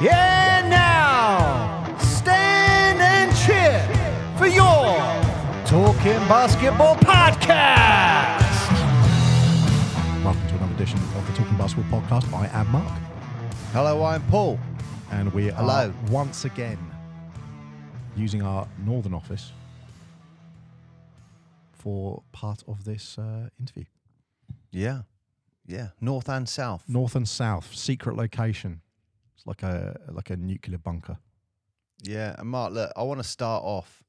Yeah, now stand and cheer for your Talking Basketball Podcast. Welcome to another edition of the Talking Basketball Podcast. I am Mark. Hello, I'm Paul. And we are once again using our northern office for part of this interview. Yeah. North and south. North and south, secret location. It's like a nuclear bunker. Yeah, and Mark, look, I want to start off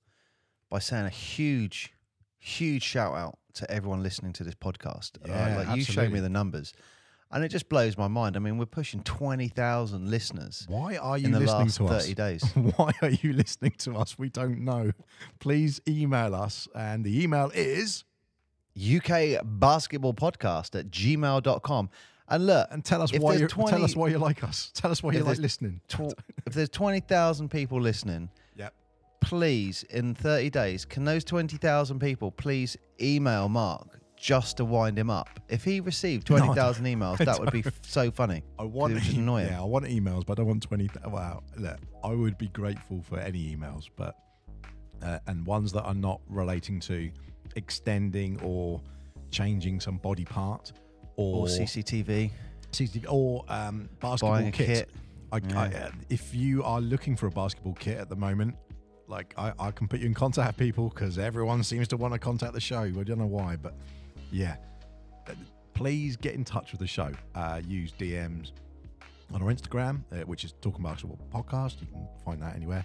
by saying a huge shout out to everyone listening to this podcast. Yeah, you showed me the numbers, and it just blows my mind. I mean, we're pushing 20,000 listeners. Why are you in the listening last to us? 30 days. Why are you listening to us? We don't know. Please email us, and the email is UK Basketball Podcast at gmail.com. And look, and tell us why you like us. Tell us why you like listening. If there's 20,000 people listening, yep. Please, in 30 days, can those 20,000 people please email Mark just to wind him up? If he received 20,000 emails, that would be so funny. I want annoying. Yeah, I want emails, but I don't want 20. Wow, look, I would be grateful for any emails, but and ones that are not relating to extending or changing some body part or CCTV or basketball buying a kit. Yeah. If you are looking for a basketball kit at the moment, like I can put you in contact with people because everyone seems to want to contact the show. I don't know why, but yeah, please get in touch with the show. Use DMs on our Instagram, which is Talking Basketball Podcast. You can find that anywhere.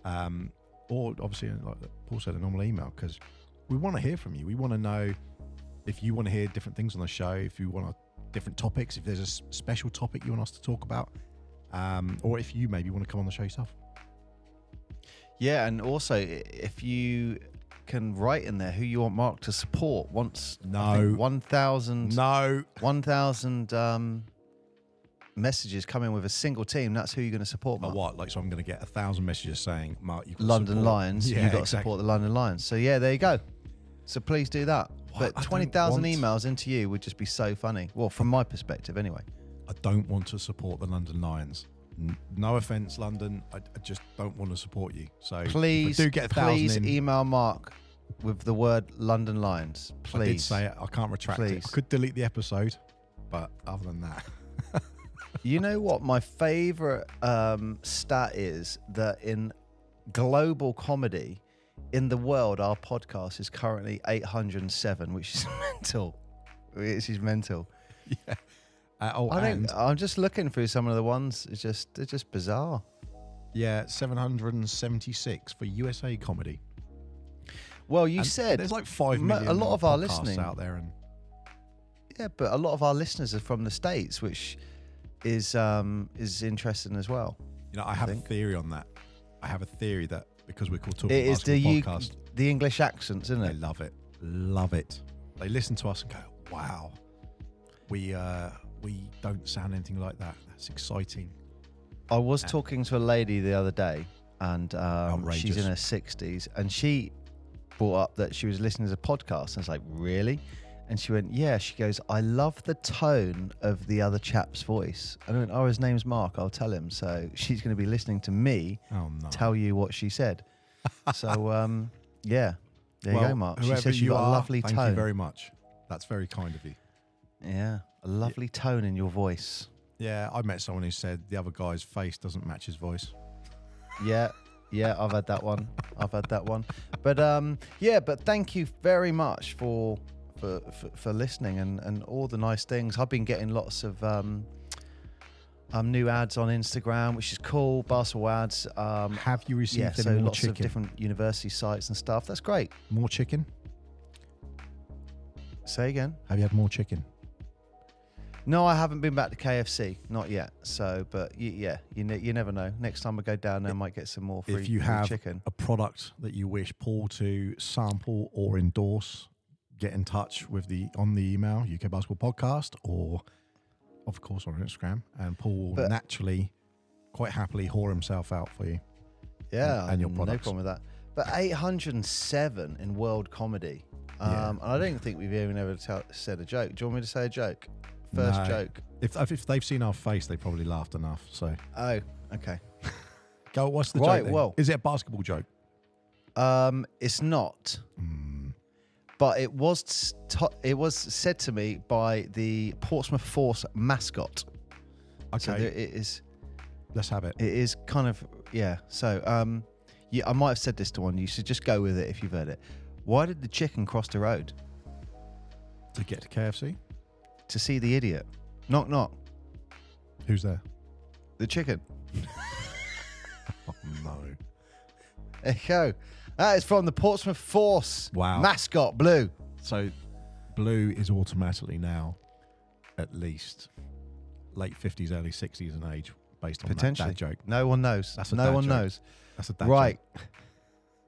Or obviously, like Paul said, a normal email, because we want to hear from you. We want to know if you want to hear different things on the show, if you want different topics, if there's a special topic you want us to talk about, or if you maybe want to come on the show yourself. Yeah, and also if you can write in there who you want Mark to support once 1,000 messages come in with a single team, that's who you're going to support, Mark. What? Like, so I'm going to get 1,000 messages saying, Mark, you've got London support. Lions, Yeah, you've got to exactly. support the London Lions. So yeah, there you go. So please do that. What? But 20,000 emails into you would just be so funny. Well, from my perspective anyway. I don't want to support the London Lions. No offense, London. I just don't want to support you. So please, do get 1,000 email Mark with the word London Lions. Please. I did say it. I can't retract it. I could delete the episode, but other than that. You know what? My favourite stat is that in global comedy, in the world, our podcast is currently 807, which is mental. Which is mental. Yeah. I'm just looking through some of the ones. They're just bizarre. Yeah, 776 for USA comedy. Well, you said there's like 5 million. A lot of our listening out there, and yeah, but a lot of our listeners are from the States, which is interesting as well. You know, I have a theory on that. I have a theory that because we're called Talking It is Basketball Podcast, the English accents, isn't it? They love it. They listen to us and go, "Wow, we don't sound anything like that. That's exciting." I was talking to a lady the other day, and she's in her 60s, and she brought up that she was listening to a podcast, and I was like, "Really?" And she went, "Yeah." She goes, "I love the tone of the other chap's voice." I went, "Oh, his name's Mark. I'll tell him." So she's going to be listening to me tell you what she said. So, yeah. There you go, Mark. She says you've got a lovely tone. Thank you very much. That's very kind of you. Yeah, a lovely tone in your voice. Yeah, I met someone who said the other guy's face doesn't match his voice. Yeah, I've had that one. But but thank you very much for listening and all the nice things. I've been getting lots of new ads on Instagram, which is cool. Basketball ads. Have you received any more lots chicken? of different university sites and stuff. That's great. More chicken? Say again. Have you had more chicken? No, I haven't been back to KFC, not yet. So, but yeah, you never know. Next time I go down there, I might get some more free chicken. If you have a product that you wish Paul to sample or endorse, get in touch with on the email UK Basketball Podcast, or of course on Instagram, and Paul will naturally, quite happily, whore himself out for you. Yeah, and your products. No problem with that. But 807 in world comedy. And I don't think we've even ever said a joke. Do you want me to say a joke? first No. joke. If they've seen our face, they probably laughed enough. So Oh, okay. go. What's the Right, joke? Then? well- Is it a basketball joke? It's not. But it was said to me by the Portsmouth Force mascot. Okay, So there it is. let's have it. It is kind of, yeah. So, yeah, I might have said this to one. You should just go with it if you've heard it. Why did the chicken cross the road? To get to KFC. To see the idiot. Knock, knock. Who's there? The chicken. Oh, no. There you go. That is from the Portsmouth Force Wow. mascot, Blue. So Blue is automatically now at least late 50s, early 60s in age based on Potentially. that joke. No one knows. That's a no dad one joke. knows. That's a dad Right. joke.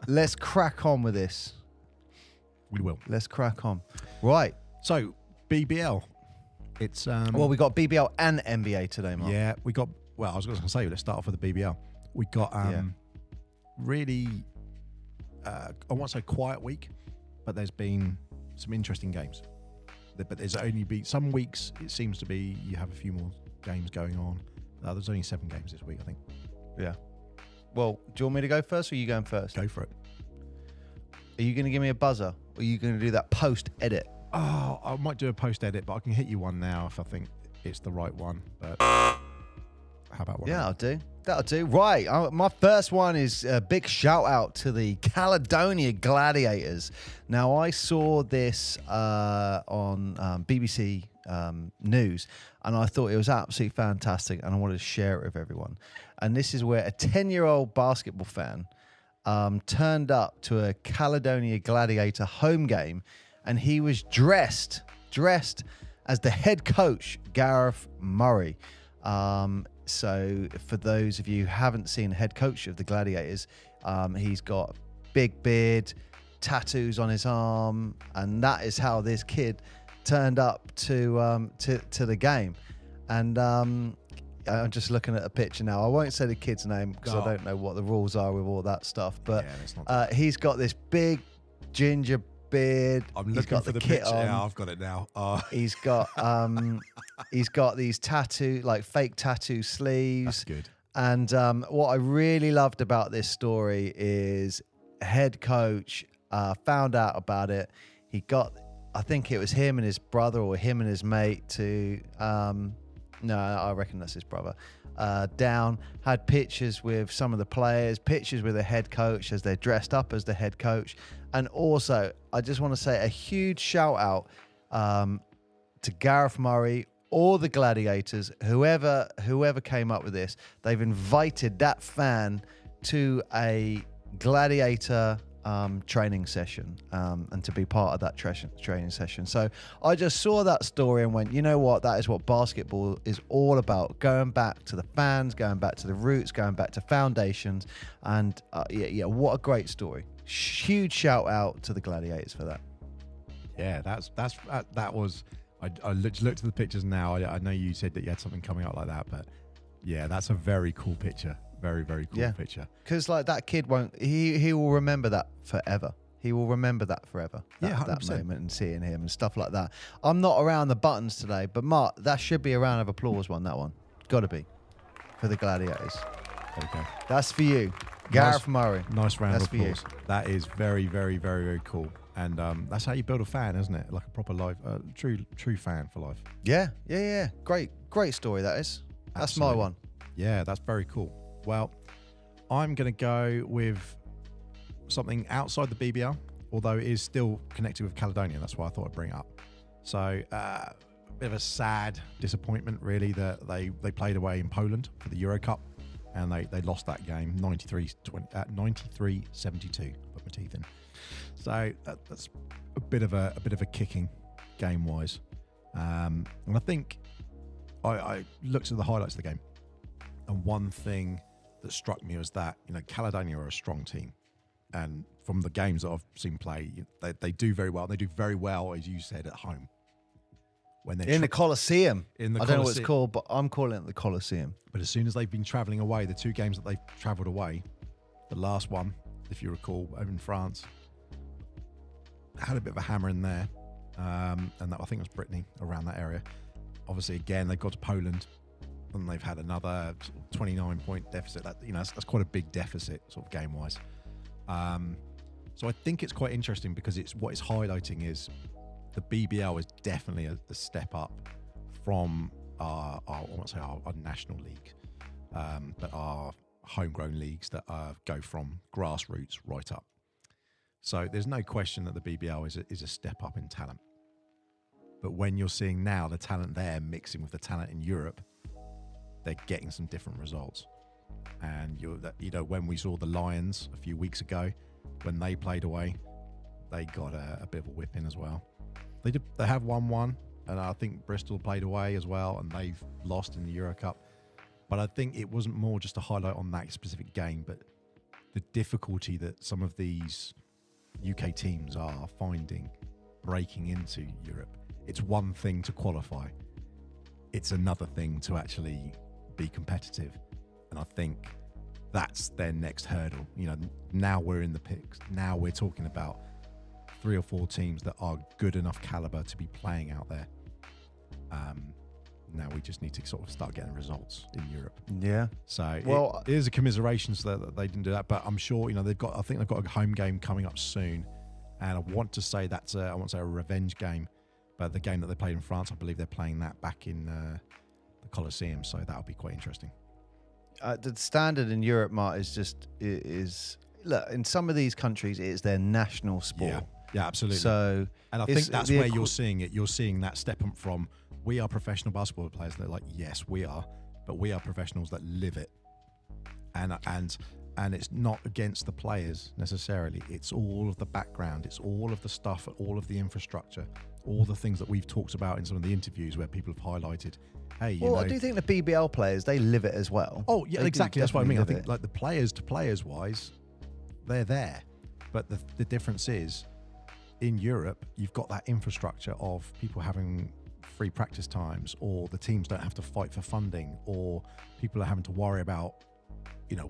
Let's crack on with this. We will. Let's crack on. Right. So BBL. It's Well, we got BBL and NBA today, Mark. yeah, we got. Well, I was going to say, let's start off with the BBL. We got really, I won't say quiet week, but there's been some interesting games. But there's only been some weeks. It seems to be you have a few more games going on. There's only 7 games this week, I think. Yeah. Well, do you want me to go first, or are you going first? Go for it. Are you going to give me a buzzer, or are you going to do that post-edit? Oh, I might do a post edit, but I can hit you one now if I think it's the right one. But how about one? Yeah, I'll do. That'll do. Right. My first one is a big shout out to the Caledonia Gladiators. Now, I saw this on BBC News, and I thought it was absolutely fantastic, and I wanted to share it with everyone. And this is where a 10-year-old basketball fan turned up to a Caledonia Gladiator home game, and he was dressed as the head coach, Gareth Murray. So for those of you who haven't seen the head coach of the Gladiators, he's got big beard, tattoos on his arm, and that is how this kid turned up to the game. And I'm just looking at a picture now. I won't say the kid's name because I don't know what the rules are with all that stuff. But he's got this big ginger beard. I'm looking for the picture. Yeah, I've got it now. He's got these fake tattoo sleeves. That's good. And what I really loved about this story is head coach found out about it. He got, I think it was him and his brother or him and his mate to, no, I reckon that's his brother, down, had pictures with some of the players, pictures with the head coach as they're dressed up as the head coach. And also, I just want to say a huge shout out to Gareth Murray, all the Gladiators, whoever came up with this. They've invited that fan to a Gladiator training session and to be part of that training session. So I just saw that story and went, you know what? That is what basketball is all about. Going back to the fans, going back to the roots, going back to foundations. And what a great story. Huge shout out to the Gladiators for that. Yeah, that was. I looked at the pictures now. I know you said that you had something coming up like that, but yeah, that's a very cool picture. Very, very cool picture. Because like that kid won't. He will remember that forever. He will remember that forever. That moment and seeing him and stuff like that. I'm not around the buttons today, but Mark, that should be a round of applause. That one, got to be for the Gladiators. Okay, that's for you, Gareth Murray. Nice round of applause. That is very, very, very, very cool. And that's how you build a fan, isn't it? Like a proper life, true fan for life. Yeah. Great story that is. That's Absolutely. my one. Yeah, that's very cool. Well, I'm going to go with something outside the BBL, although it is still connected with Caledonia. That's why I thought I'd bring it up. So, a bit of a sad disappointment, really, that they played away in Poland for the Euro Cup, and they lost that game 93-72. Put my teeth in. So that's a bit of a kicking game-wise, and I think I looked at the highlights of the game, and one thing that struck me was that Caledonia are a strong team, and from the games that I've seen play, they do very well. They do very well, as you said, at home when they're in the Colosseum. I don't know what it's called, but I'm calling it the Colosseum. But as soon as they've been travelling away, the 2 games that they've travelled away, the last one, if you recall, over in France, had a bit of a hammer in there, and that I think it was Brittany, around that area. Obviously, again, they've got to Poland, and they've had another sort of 29-point deficit. That, that's quite a big deficit, sort of game-wise. So I think it's quite interesting because what it's highlighting is the BBL is definitely a step up from our national league, but our homegrown leagues that go from grassroots right up. So there's no question that the BBL is a step up in talent. But when you're seeing now the talent there mixing with the talent in Europe, they're getting some different results. And when we saw the Lions a few weeks ago, when they played away, they got a bit of a whipping as well. They have won one, and I think Bristol played away as well, and they've lost in the Euro Cup. But I think it wasn't more just a highlight on that specific game, but the difficulty that some of these UK teams are finding breaking into Europe. It's one thing to qualify. It's another thing to actually be competitive. And I think that's their next hurdle. Now we're in the picks. Now we're talking about 3 or 4 teams that are good enough caliber to be playing out there. Now we just need to sort of start getting results in Europe. Yeah. So it is a commiseration that they didn't do that, but I'm sure I think they've got a home game coming up soon, and I want to say that's a revenge game. But the game that they played in France, I believe they're playing that back in the Colosseum, so that'll be quite interesting. The standard in Europe, Mark, is look, in some of these countries it is their national sport. Yeah, absolutely. So, and I think that's where you're seeing it. You're seeing that step up from, we are professional basketball players. And they're like, yes, we are, but we are professionals that live it. And it's not against the players necessarily. It's all of the background. It's all of the stuff, all of the infrastructure, all the things that we've talked about in some of the interviews where people have highlighted, hey, I do think the BBL players, they live it as well. Oh, yeah, exactly. That's what I mean. I think like the players to players wise, they're there. But the difference is, in Europe, you've got that infrastructure of people having free practice times, or the teams don't have to fight for funding, or people are having to worry about,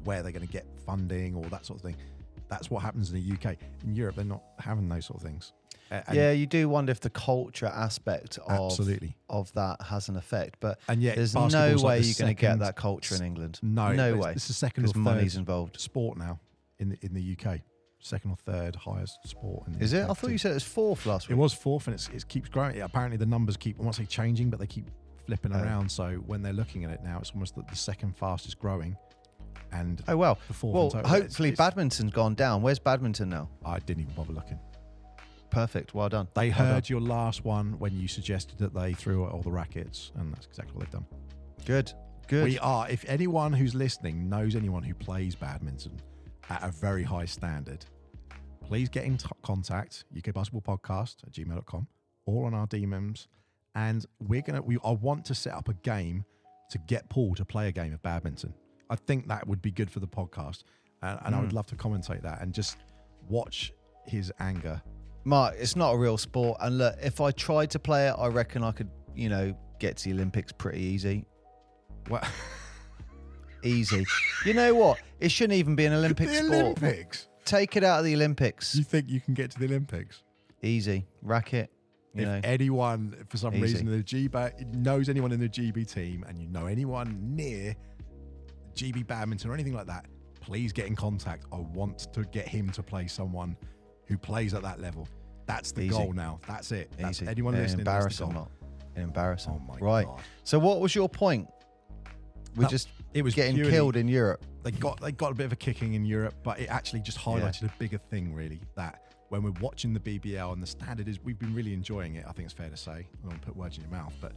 where they're going to get funding or that sort of thing. That's what happens in the UK. In Europe, they're not having those sort of things. You do wonder if the culture aspect of that has an effect. But there's no way you're going to get that culture in England. No way. It's the second or third money's involved sport now in the UK. Second or third highest sport. Is it? I thought you said it was 4th last week. It was 4th, and it keeps growing. Apparently, the numbers keep, I won't say changing, but they keep flipping around. So when they're looking at it now, it's almost the second fastest growing. And the 4th. Hopefully, badminton's gone down. Where's badminton now? I didn't even bother looking. Perfect. Well done. They heard your last one when you suggested that they threw out all the rackets, and that's exactly what they've done. Good. We are. If anyone who's listening knows anyone who plays badminton at a very high standard, please get in contact, ukbasketballpodcast@gmail.com, or on our DMs, and I want to set up a game to get Paul to play a game of badminton. I think that would be good for the podcast, and I would love to commentate that and just watch his anger. Mark, it's not a real sport, and look, if I tried to play it, I reckon I could, get to the Olympics pretty easy. What? Easy. You know what? It shouldn't even be an Olympic sport. Olympics? Take it out of the Olympics. You think you can get to the Olympics? Easy. Racket. If anyone, for some reason, knows anyone in the GB team, and you know anyone near GB badminton or anything like that, please get in contact. I want to get him to play someone who plays at that level. That's the goal now. That's it. That's anyone listening. Embarrassing. Oh my God. So what was your point? It was getting killed in Europe. They got a bit of a kicking in Europe, but it actually just highlighted a bigger thing, really, that when we're watching the BBL, and the standard is, we've been really enjoying it, I think it's fair to say. I don't want to put words in your mouth, but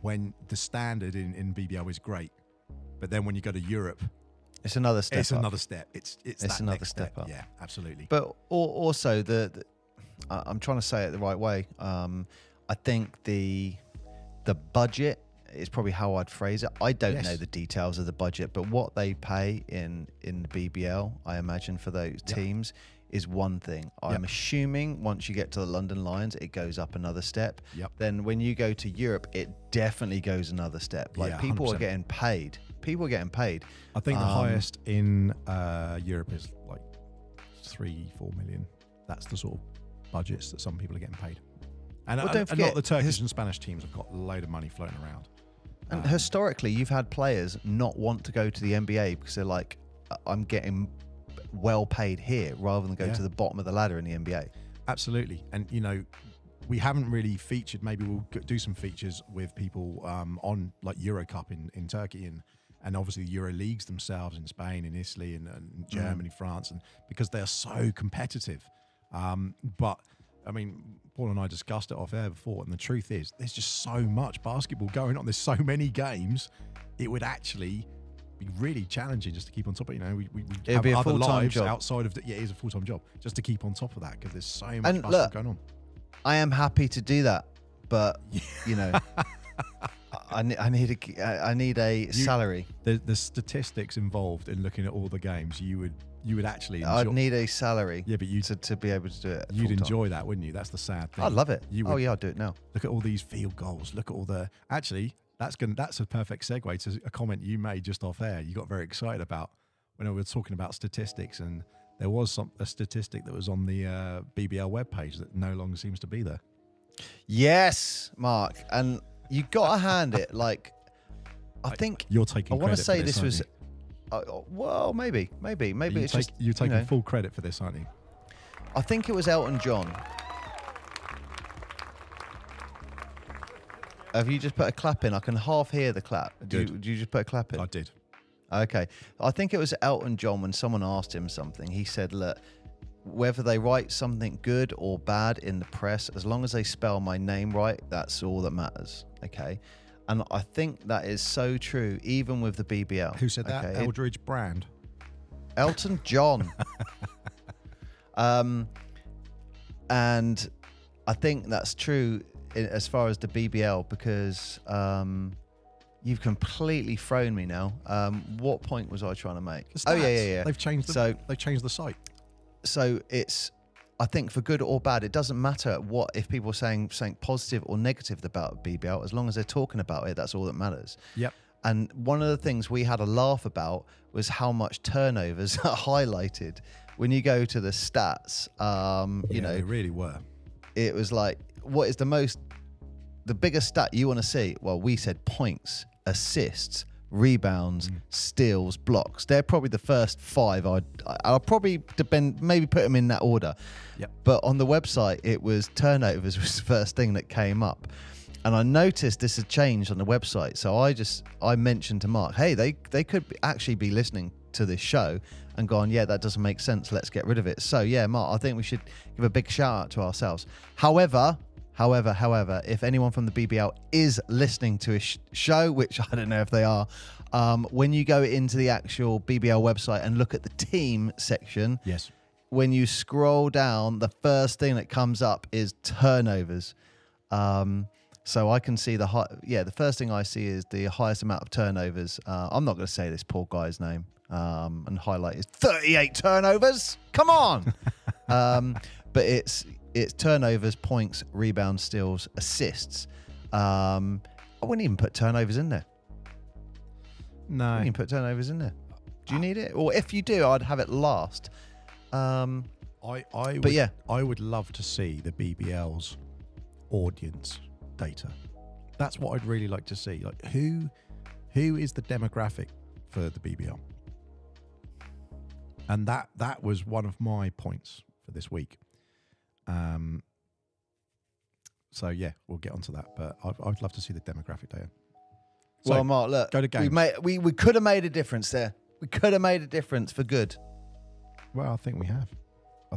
when the standard in BBL is great, but then when you go to Europe, it's another step. It's another step. It's another step up. Yeah, absolutely. But also I'm trying to say it the right way. I think the budget is probably how I'd phrase it. I don't know the details of the budget, but what they pay in the BBL, I imagine, for those teams is one thing. I'm assuming once you get to the London Lions, it goes up another step. Then when you go to Europe, it definitely goes another step. Like, people 100%. Are getting paid. People are getting paid. I think the highest in Europe is like 3-4 million. That's the sort of budgets that some people are getting paid. And, well, don't and forget, not the Turkish and Spanish teams have got a load of money floating around. And historically, you've had players not want to go to the NBA because they're like, I'm getting well paid here rather than go to the bottom of the ladder in the NBA. Absolutely. And, you know, we haven't really featured, maybe we'll do some features with people on like Euro Cup in Turkey and obviously the Euro Leagues themselves in Spain, in Italy, and Germany, France, and because they're so competitive. But I mean, Paul and I discussed it off air before, and the truth is, there's just so much basketball going on. There's so many games. It would actually be really challenging just to keep on top of it. You know, we have be a other full-time lives job. outside of it is a full-time job just to keep on top of that because there's so much basketball going on. I am happy to do that, but you know, I need a salary. The statistics involved in looking at all the games, you would actually enjoy. I'd need a salary. Yeah, but to be able to do it. You'd enjoy that, wouldn't you? That's the sad thing. I'd love it. Oh yeah, I'd do it now. Look at all these field goals. Look at all the. Actually, that's a perfect segue to a comment you made just off air. You got very excited about when we were talking about statistics, and there was a statistic that was on the BBL webpage that no longer seems to be there. Yes, Mark, and you got to hand it. Like, I think you're taking. I want to say this was. Well, maybe it's just you're taking full credit for this, aren't you? I think it was Elton John. Have you just put a clap in? I can half hear the clap. Did you just put a clap in? I did. Okay. I think it was Elton John when someone asked him something. He said, look, whether they write something good or bad in the press, as long as they spell my name right, that's all that matters. Okay. And I think that is so true, even with the BBL. Who said that? Eldridge Brand. Elton John. And I think that's true as far as the BBL because you've completely thrown me now. What point was I trying to make? Oh yeah. They've changed the site. So it's, I think for good or bad, it doesn't matter what if people are saying something positive or negative about BBL, as long as they're talking about it, that's all that matters. Yep. And one of the things we had a laugh about was how much turnovers are highlighted when you go to the stats. You know, they really were. It was like, what is the biggest stat you want to see? Well, we said points, assists, rebounds, steals, blocks. They're probably the first five. I'll probably maybe put them in that order. Yep. But on the website, it was turnovers was the first thing that came up. And I noticed this had changed on the website. So I mentioned to Mark, hey, they could actually be listening to this show and gone, yeah, that doesn't make sense. Let's get rid of it. So yeah, Mark, I think we should give a big shout out to ourselves. However, if anyone from the BBL is listening to a show, which I don't know if they are, when you go into the actual BBL website and look at the team section, yes, when you scroll down, the first thing that comes up is turnovers. So I can see the first thing I see is the highest amount of turnovers. I'm not going to say this poor guy's name and highlight his 38 turnovers. Come on. But it's turnovers, points, rebounds, steals, assists. I wouldn't even put turnovers in there. No. I wouldn't even put turnovers in there. Do you need it? Or if you do, I'd have it last. I would love to see the BBL's audience data. That's what I'd really like to see. Like who is the demographic for the BBL? And that was one of my points for this week. So yeah, we'll get onto that, but I'd love to see the demographic data. So, well, Mark, look, go to games. We could have made a difference there. We could have made a difference for good. Well, I think we have.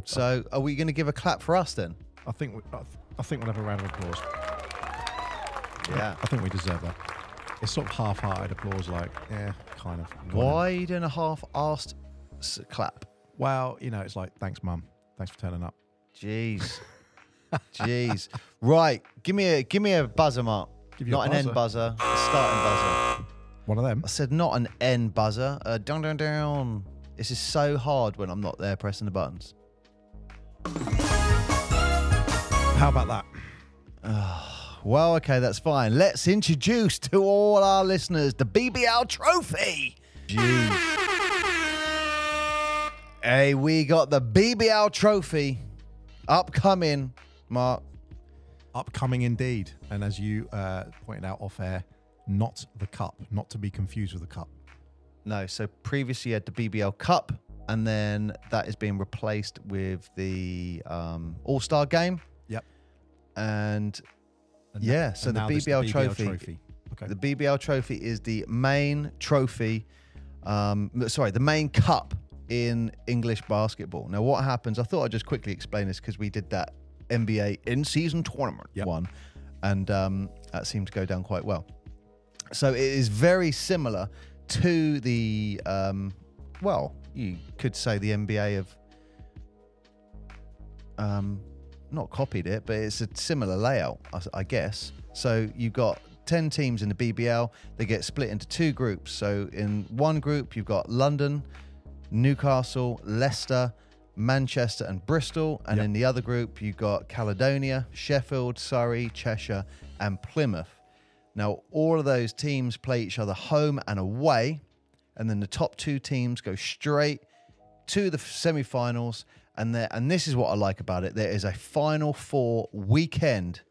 So, are we going to give a clap for us then? I think we'll have a round of applause. Yeah, I think we deserve that. It's sort of half-hearted applause, like, yeah, kind of. Why are you doing a half-arsed clap? Well, you know, it's like, thanks, Mum. Thanks for turning up. Jeez. Right, give me a buzzer, Mark. Not an end buzzer, a starting buzzer. One of them? I said not an end buzzer. Down. This is so hard when I'm not there pressing the buttons. How about that? Well, okay, that's fine. Let's introduce to all our listeners the BBL trophy. Jeez. Hey, we got the BBL trophy upcoming, Mark. Upcoming indeed. And as you pointed out off air, not the cup, not to be confused with the cup. No, so previously you had the BBL Cup, and then that is being replaced with the All-Star Game. Yep. And And yeah, now- so and the now this is BBL trophy. Okay. The BBL trophy is the main trophy, the main cup in English basketball. Now, what happens, I thought I'd just quickly explain this because we did that NBA in-season tournament one, and that seemed to go down quite well. So it is very similar to the, you could say the NBA have not copied it, but it's a similar layout, I guess. So you've got 10 teams in the BBL. They get split into two groups. So in one group, you've got London, Newcastle, Leicester, Manchester and Bristol. And in the other group, you've got Caledonia, Sheffield, Surrey, Cheshire and Plymouth. Now, all of those teams play each other home and away. And then the top two teams go straight to the semi-finals. And this is what I like about it. There is a Final Four weekend.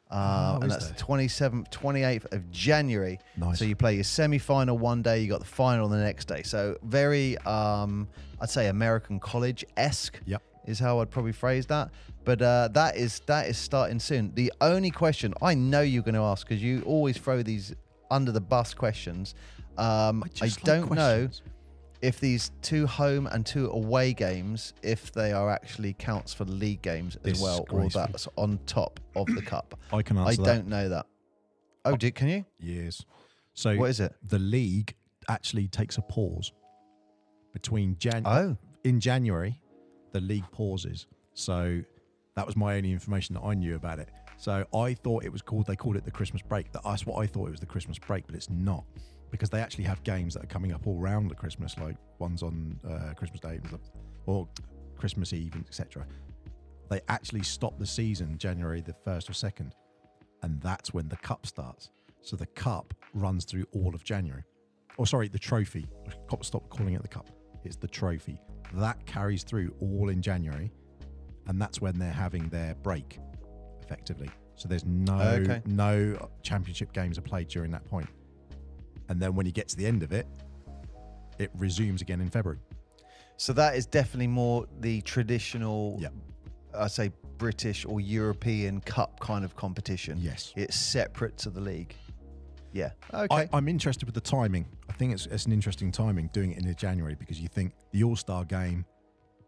And that's the 27th, 28th of January. Nice. So you play your semi-final one day, you got the final the next day. So very, I'd say American college-esque is how I'd probably phrase that. But that is starting soon. The only question I know you're going to ask, because you always throw these under the bus questions. I don't know if these 2 home and 2 away games, if they are actually counts for the league games as well, or that's on top of the cup. I can answer that. I don't know that. Oh, can you? Yes. So what is it? The league actually takes a pause between in January. The league pauses. So that was my only information that I knew about it. So I thought they called it the Christmas break. That's what I thought it was, the Christmas break, but it's not. Because they actually have games that are coming up all round at Christmas, like one's on Christmas Day or Christmas Eve, etc. They actually stop the season January the 1st or 2nd, and that's when the cup starts. So the cup runs through all of January. Oh, sorry, the trophy. Stop calling it the cup. It's the trophy. That carries through all in January, and that's when they're having their break, effectively. So there's no championship games are played during that point. And then when you get to the end of it, it resumes again in February. So that is definitely more the traditional, I'd say, British or European Cup kind of competition. Yes. It's separate to the league. Yeah. Okay. I'm interested with the timing. I think it's an interesting timing doing it in January, because you think the All-Star game,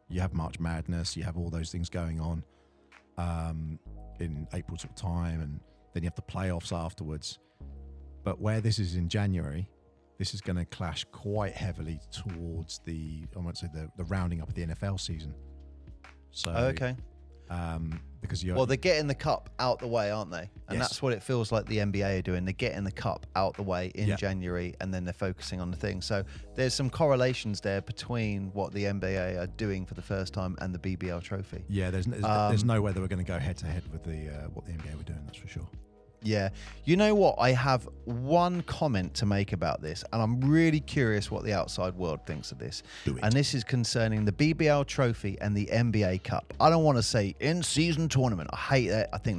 you have March Madness, you have all those things going on in April sort of time, and then you have the playoffs afterwards. But where this is in January, this is going to clash quite heavily towards the rounding up of the NFL season. So because they're getting the cup out the way, aren't they? And that's what it feels like the NBA are doing. They're getting the cup out the way in January, and then they're focusing on the thing. So there's some correlations there between what the NBA are doing for the first time and the BBL trophy. Yeah, there's no way that we're going to go head to head with what the NBA were doing. That's for sure. Yeah. You know what? I have one comment to make about this, and I'm really curious what the outside world thinks of this. And this is concerning the BBL trophy and the NBA Cup. I don't want to say in-season tournament. I hate that. I think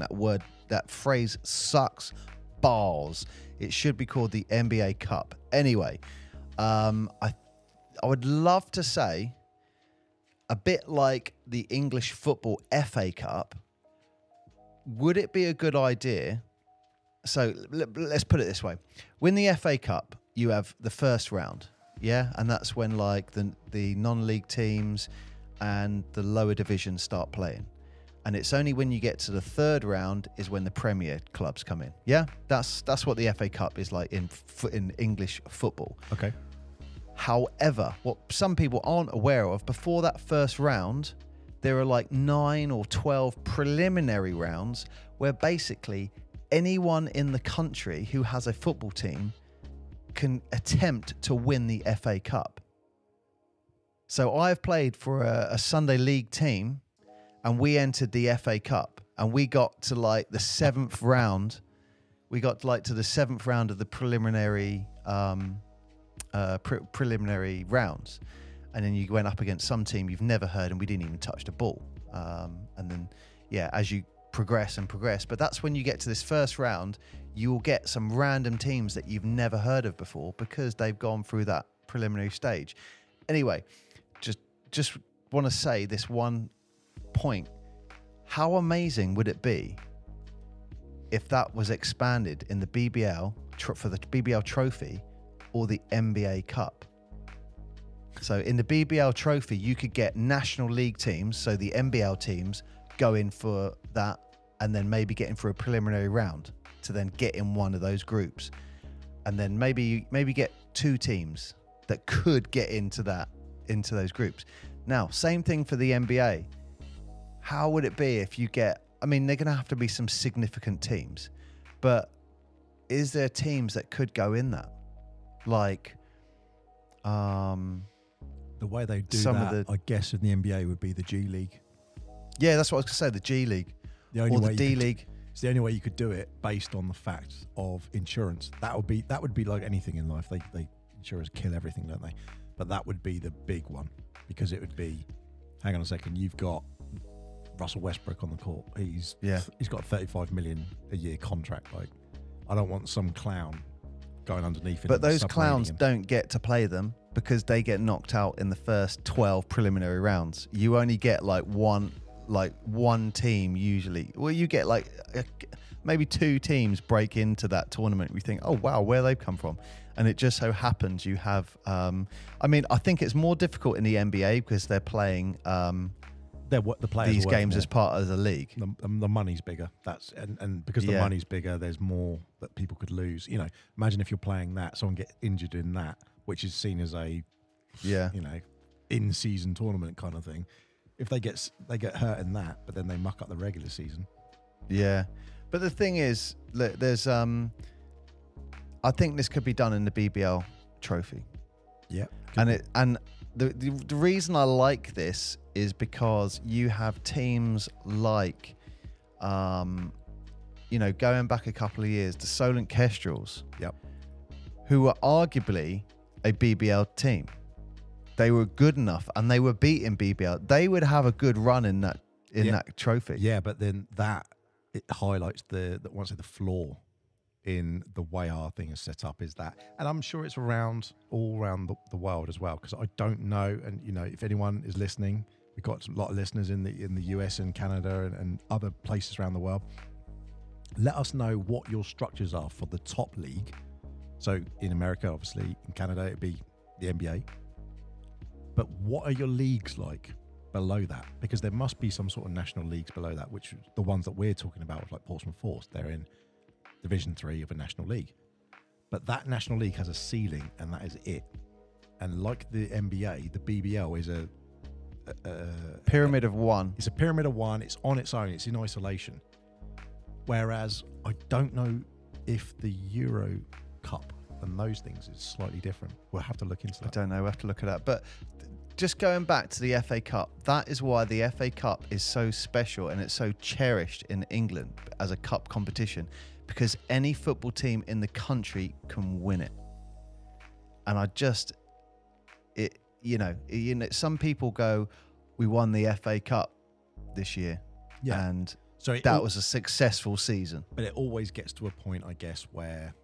that phrase sucks balls. It should be called the NBA Cup. Anyway, I would love to say, a bit like the English football FA Cup, would it be a good idea? So let's put it this way. When the FA Cup, you have the first round, and that's when like the non-league teams and the lower divisions start playing. And it's only when you get to the third round is when the Premier clubs come in. Yeah, that's what the FA Cup is like in English football. Okay. However, what some people aren't aware of, before that first round, there are like 9 or 12 preliminary rounds where basically anyone in the country who has a football team can attempt to win the FA Cup. So I've played for a Sunday league team, and we entered the FA Cup, and we got to like the 7th round. We got like to the 7th round of the preliminary rounds. And then you went up against some team you've never heard, and we didn't even touch the ball. And then, as you progress and progress. But that's when you get to this first round, you will get some random teams that you've never heard of before because they've gone through that preliminary stage. Anyway, just want to say this one point. How amazing would it be if that was expanded in the BBL for the BBL trophy or the NBA Cup? So in the BBL trophy, you could get National League teams, so the NBL teams, go in for that and then maybe get in for a preliminary round to then get in one of those groups. And then maybe get 2 teams that could get into those groups. Now, same thing for the NBA. How would it be if you get, I mean, they're going to have to be some significant teams, but is there teams that could go in that? Like, the way they do that, I guess, in the NBA would be the G League. Yeah, that's what I was going to say, the G League or the D League. It's the only way you could do it based on the fact of insurance. That would be like anything in life. They insurers kill everything, don't they? But that would be the big one, because it would be, hang on a second, you've got Russell Westbrook on the court. He's got a 35 million a year contract. Like, I don't want some clown going underneath it. But those clowns don't get to play them because they get knocked out in the first 12 preliminary rounds. You only get like one team usually. Well, you get like maybe 2 teams break into that tournament. We think, oh wow, where they've come from. And it just so happens you have, I mean, I think it's more difficult in the NBA because they're playing the players these games as part of the league. The money's bigger. And because the money's bigger, there's more that people could lose. You know, imagine if you're playing that, someone get injured in that, which is seen as a in-season tournament kind of thing. If they get hurt in that, but then they muck up the regular season. Yeah, but the thing is, look, there's I think this could be done in the BBL trophy. Yeah, and the reason I like this is because you have teams like, going back a couple of years, the Solent Kestrels, who were arguably a BBL team. They were good enough, and they were beating BBL. They would have a good run in that trophy. Yeah, but then it highlights the flaw in the way our thing is set up is that, and I'm sure it's all around the world as well, because I don't know, and if anyone is listening, we've got a lot of listeners in the US and Canada and other places around the world. Let us know what your structures are for the top league. So in America, obviously, in Canada, it'd be the NBA. But what are your leagues like below that? Because there must be some sort of national leagues below that, which the ones that we're talking about, like Portsmouth Force, they're in Division 3 of a national league. But that national league has a ceiling, and that is it. And like the NBA, the BBL is a pyramid of one. It's a pyramid of one. It's on its own. It's in isolation. Whereas I don't know if the Euro Cup and those things is slightly different. We'll have to look into that. I don't know. We'll have to look at that. But just going back to the FA Cup, that is why the FA Cup is so special and it's so cherished in England as a cup competition, because any football team in the country can win it. And some people go, we won the FA Cup this year. Yeah. And so that was a successful season. But it always gets to a point, I guess, where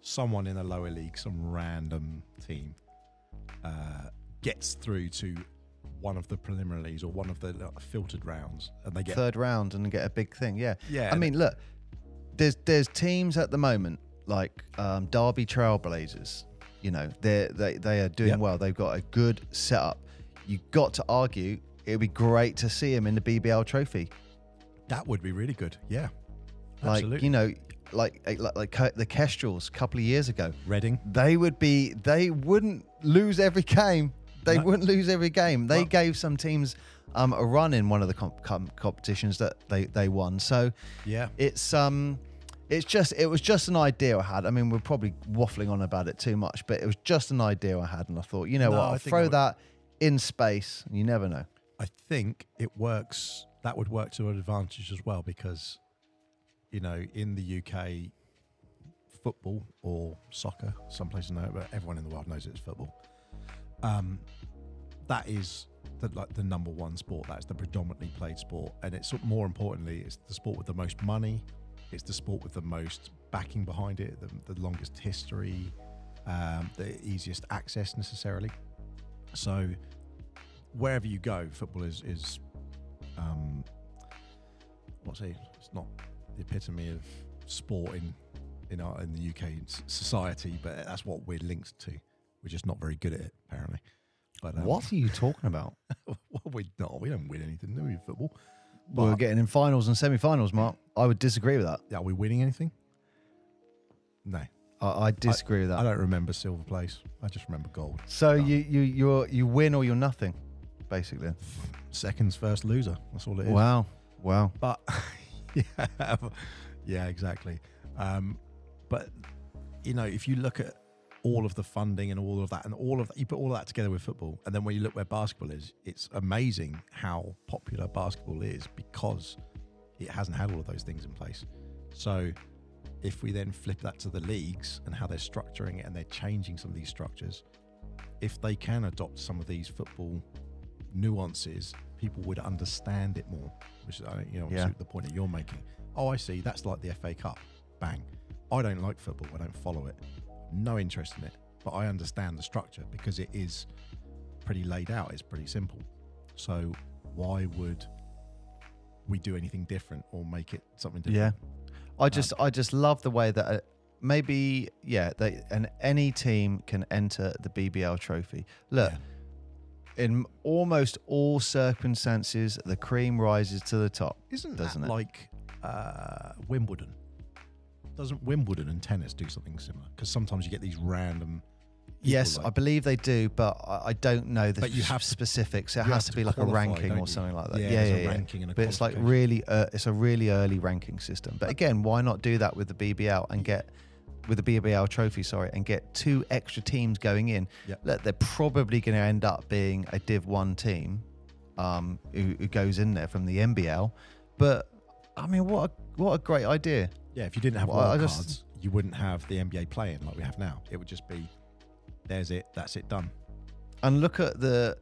someone in a lower league, some random team, gets through to one of the preliminaries or one of the filtered rounds, and they get third round and get a big thing. Yeah. I mean, look, there's teams at the moment like Derby Trailblazers. They are doing well. They've got a good setup. You got to argue it'd be great to see them in the BBL trophy. That would be really good. Yeah. Absolutely. Like the Kestrels a couple of years ago. Reading. They wouldn't lose every game. They gave some teams a run in one of the competitions that they won. So yeah, it was just an idea I had. I mean, we're probably waffling on about it too much, but it was just an idea I had, and I thought, I'll throw that in space. You never know. I think it works. That would work to an advantage as well, because in the UK, football or soccer, some places know it, but everyone in the world knows it's football. That is the number one sport. That's the predominantly played sport, and it's more importantly, it's the sport with the most money. It's the sport with the most backing behind it, the longest history, the easiest access necessarily. So wherever you go, football is it's not the epitome of sport in the UK society, but that's what we're linked to. We're just not very good at it, apparently. But what are you talking about? Well, we're not. We don't win anything, do we, in football? But we're getting in finals and semi-finals, Mark. I would disagree with that. Are we winning anything? No. I disagree with that. I don't remember silver place. I just remember gold. So you win or you're nothing, basically. Seconds, first loser. That's all it is. Wow. But yeah, exactly. But if you look at all of the funding and all of that, you put all of that together with football, and then when you look where basketball is, it's amazing how popular basketball is because it hasn't had all of those things in place. So if we then flip that to the leagues and how they're structuring it and they're changing some of these structures, if they can adopt some of these football nuances, people would understand it more, which is the point that you're making. Oh, I see. That's like the FA Cup. Bang. I don't like football. I don't follow it. No interest in it. But I understand the structure because it is pretty laid out. It's pretty simple. So why would we do anything different or make it something different? Yeah. I just love the way that any team can enter the BBL trophy. Look, in almost all circumstances, the cream rises to the top. Doesn't it? Like Wimbledon? Doesn't Wimbledon and tennis do something similar? Because sometimes you get these random. Yes, I believe they do, but I don't know the specifics. It has to be like a ranking or something like that. Yeah. Ranking and but it's like really, it's a really early ranking system. But again, why not do that with the BBL and with the BBL trophy, and get 2 extra teams going in? Yep. Look, they're probably going to end up being a Div 1 team who goes in there from the NBL. But I mean, what a great idea. Yeah, if you didn't have wild cards, you wouldn't have the NBA playing like we have now. It would just be, there's it, that's it, done. And look at the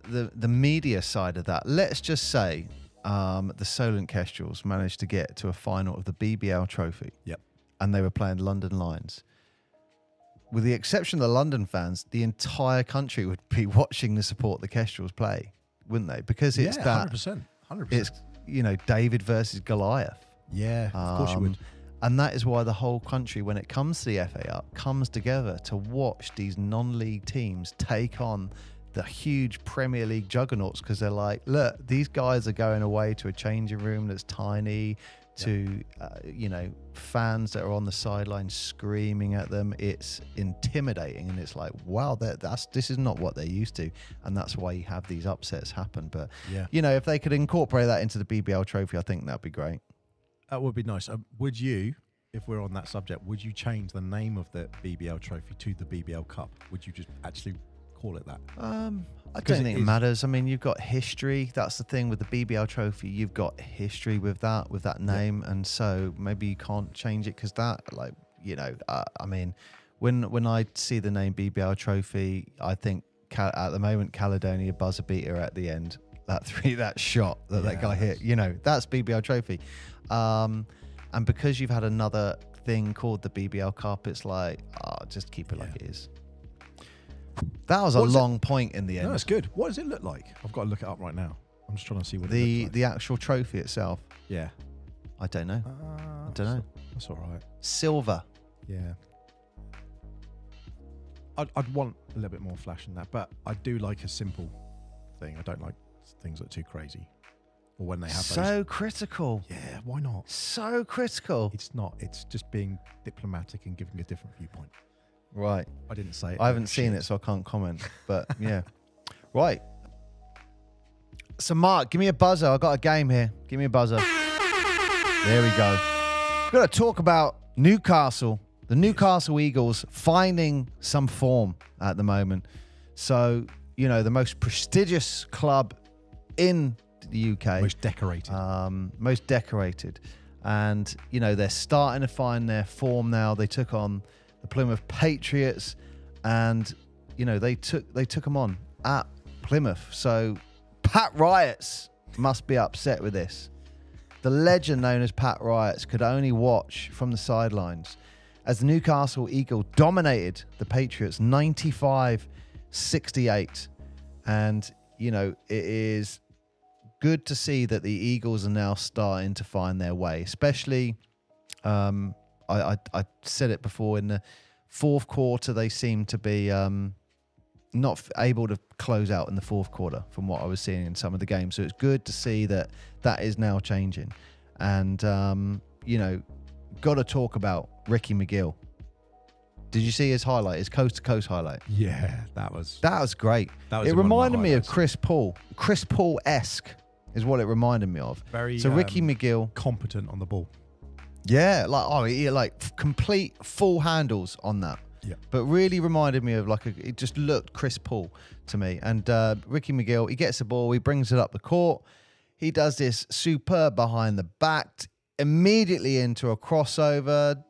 media side of that. Let's just say the Solent Kestrels managed to get to a final of the BBL trophy. Yep. And they were playing London Lions. With the exception of the London fans, the entire country would be watching the support the Kestrels play, wouldn't they? Because it's 100%. It's, David versus Goliath. Yeah, of course you would. And that is why the whole country, when it comes to the FA Up, comes together to watch these non-league teams take on the huge Premier League juggernauts, because they're like, look, these guys are going away to a changing room that's tiny, to fans that are on the sidelines screaming at them. It's intimidating, and it's like, wow, this is not what they're used to, and that's why you have these upsets happen. But if they could incorporate that into the BBL trophy, I think that'd be great. That would be nice. Would you, if we're on that subject, would you change the name of the BBL trophy to the BBL Cup? Would you just actually call it that? I don't think it matters. I mean, you've got history. That's the thing with the BBL trophy. You've got history with that name, and so maybe you can't change it because that, I mean, when I see the name BBL trophy, I think at the moment Caledonia buzzer beater at the end. That shot that guy hit, that's BBL trophy. And because you've had another thing called the BBL Cup, it's like, just keep it like it is. That was a long point in the end. No, it's good. What does it look like? I've got to look it up right now. I'm just trying to see what it looks like. The actual trophy itself. Yeah. I don't know. That's all right. Silver. Yeah. I'd want a little bit more flash than that, but I do like a simple thing. I don't like things that are too crazy, or when they have so critical. Yeah, why not? So critical. It's not. It's just being diplomatic and giving a different viewpoint. Right. I didn't say it. I haven't seen it, so I can't comment. But yeah. Right. So Mark, give me a buzzer. I've got a game here. Give me a buzzer. There we go. We've got to talk about Newcastle. The Newcastle Eagles finding some form at the moment. So, the most prestigious club in the UK. Most decorated. Most decorated. And, they're starting to find their form now. They took on the Plymouth Patriots and, they took them on at Plymouth. So Pat Riots must be upset with this. The legend known as Pat Riots could only watch from the sidelines as the Newcastle Eagles dominated the Patriots 95-68. And, you know, it is good to see that the Eagles are now starting to find their way, especially, I said it before, in the fourth quarter, they seem to be not able to close out in the fourth quarter from what I was seeing in some of the games. So it's good to see that that is now changing. And, you know, got to talk about Ricky McGill. Did you see his highlight, his coast-to-coast highlight? Yeah, that was great. It reminded me of Chris Paul. Chris Paul-esque is what it reminded me of. Very so Ricky McGill, competent on the ball. Yeah, like complete full handles on that. Yeah. But really reminded me of it just looked Chris Paul to me. And Ricky McGill, he gets the ball, he brings it up the court. He does this superb behind the back, immediately into a crossover.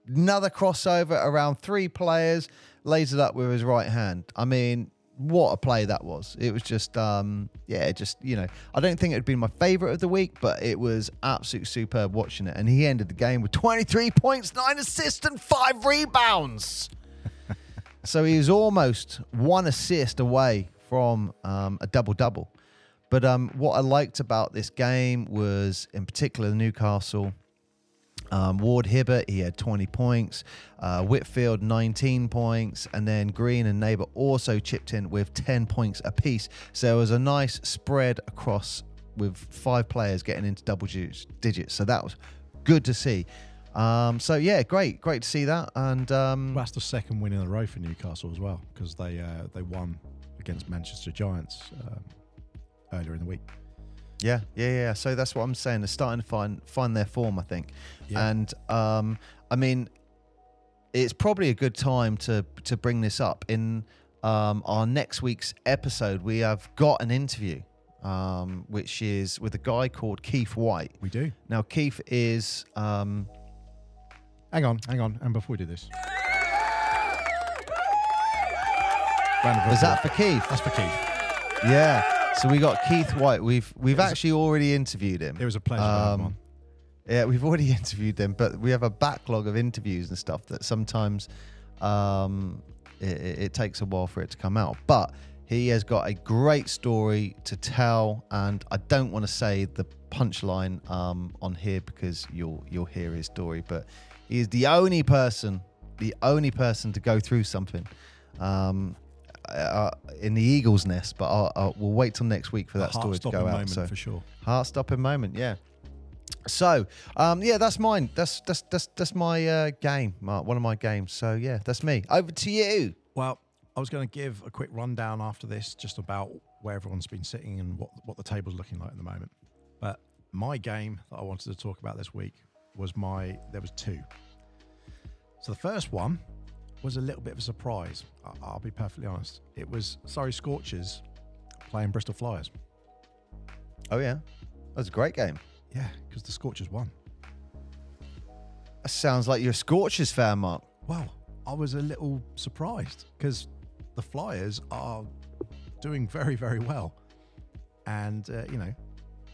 Another crossover around 3 players, lays it up with his right hand. I mean, what a play that was. It was just, you know, I don't think it would be my favorite of the week, but it was absolutely superb watching it. And he ended the game with 23 points, 9 assists, and 5 rebounds. So he was almost 1 assist away from a double-double. But what I liked about this game was, in particular, the Newcastle. Ward Hibbert, he had 20 points. Whitfield, 19 points. And then Green and Neighbour also chipped in with 10 points apiece. So it was a nice spread across with 5 players getting into double digits. So that was good to see. So, yeah, great to see that. And that's the second win in a row for Newcastle as well, because they won against Manchester Giants earlier in the week. Yeah. So that's what I'm saying. They're starting to find their form, I think. Yeah. And I mean, it's probably a good time to bring this up. In our next week's episode, we have got an interview, which is with a guy called Keith White. We do. Now, Keith is... Hang on. And before we do this... Is that for Keith? That's for Keith. Yeah. So we got Keith White. We've actually already interviewed him. It was a pleasure. Yeah, we've already interviewed him, but we have a backlog of interviews and stuff that sometimes it takes a while for it to come out. But he has got a great story to tell, and I don't want to say the punchline on here because you'll hear his story. But he is the only person to go through something. In the Eagles' nest, but we'll wait till next week for that story to go out. So for sure, heart-stopping moment, yeah. So, yeah, that's mine. That's my game, Mark. One of my games. So, yeah, that's me. Over to you. Well, I was going to give a quick rundown after this, just about where everyone's been sitting and what the table's looking like at the moment. But my game that I wanted to talk about this week was there was 2. So the first one was a little bit of a surprise. I'll be perfectly honest. It was Surrey Scorchers playing Bristol Flyers. Oh, yeah. That was a great game. Yeah, because the Scorchers won. That sounds like you're a Scorchers fan, Mark. Well, I was a little surprised because the Flyers are doing very, very well. And, you know,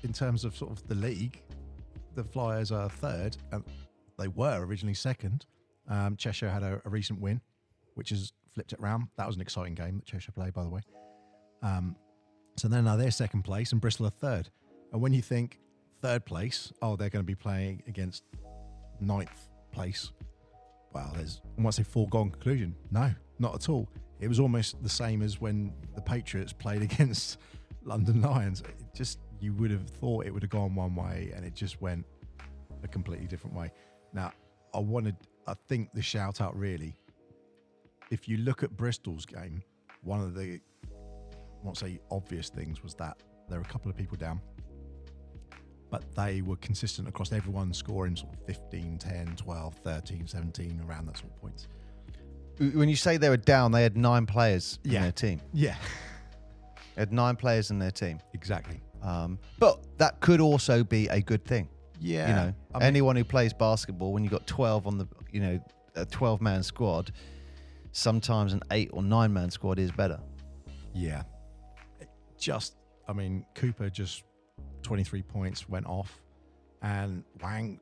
in terms of sort of the league, the Flyers are 3rd, and they were originally 2nd. Cheshire had a recent win, which has flipped it round. That was an exciting game that Cheshire played, by the way. So then now they're 2nd place and Bristol are 3rd. And when you think 3rd place, they're going to be playing against 9th place. Well, there's, I want to say, foregone conclusion. No, not at all. It was almost the same as when the Patriots played against London Lions. You would have thought it would have gone one way, and it just went a completely different way. Now, I think the shout out really, if you look at Bristol's game, one of the, I won't say obvious things, was that there were a couple of people down, but they were consistent across everyone, scoring sort of 15, 10, 12, 13, 17, around that sort of points. When you say they were down, they had 9 players in their team. Yeah. They had 9 players in their team. Exactly. But that could also be a good thing. Yeah. You know, anyone who plays basketball, when you've got 12 on the, you know, a 12-man squad, sometimes an 8 or 9-man squad is better. Yeah. I mean, Cooper just 23 points went off, and Wang,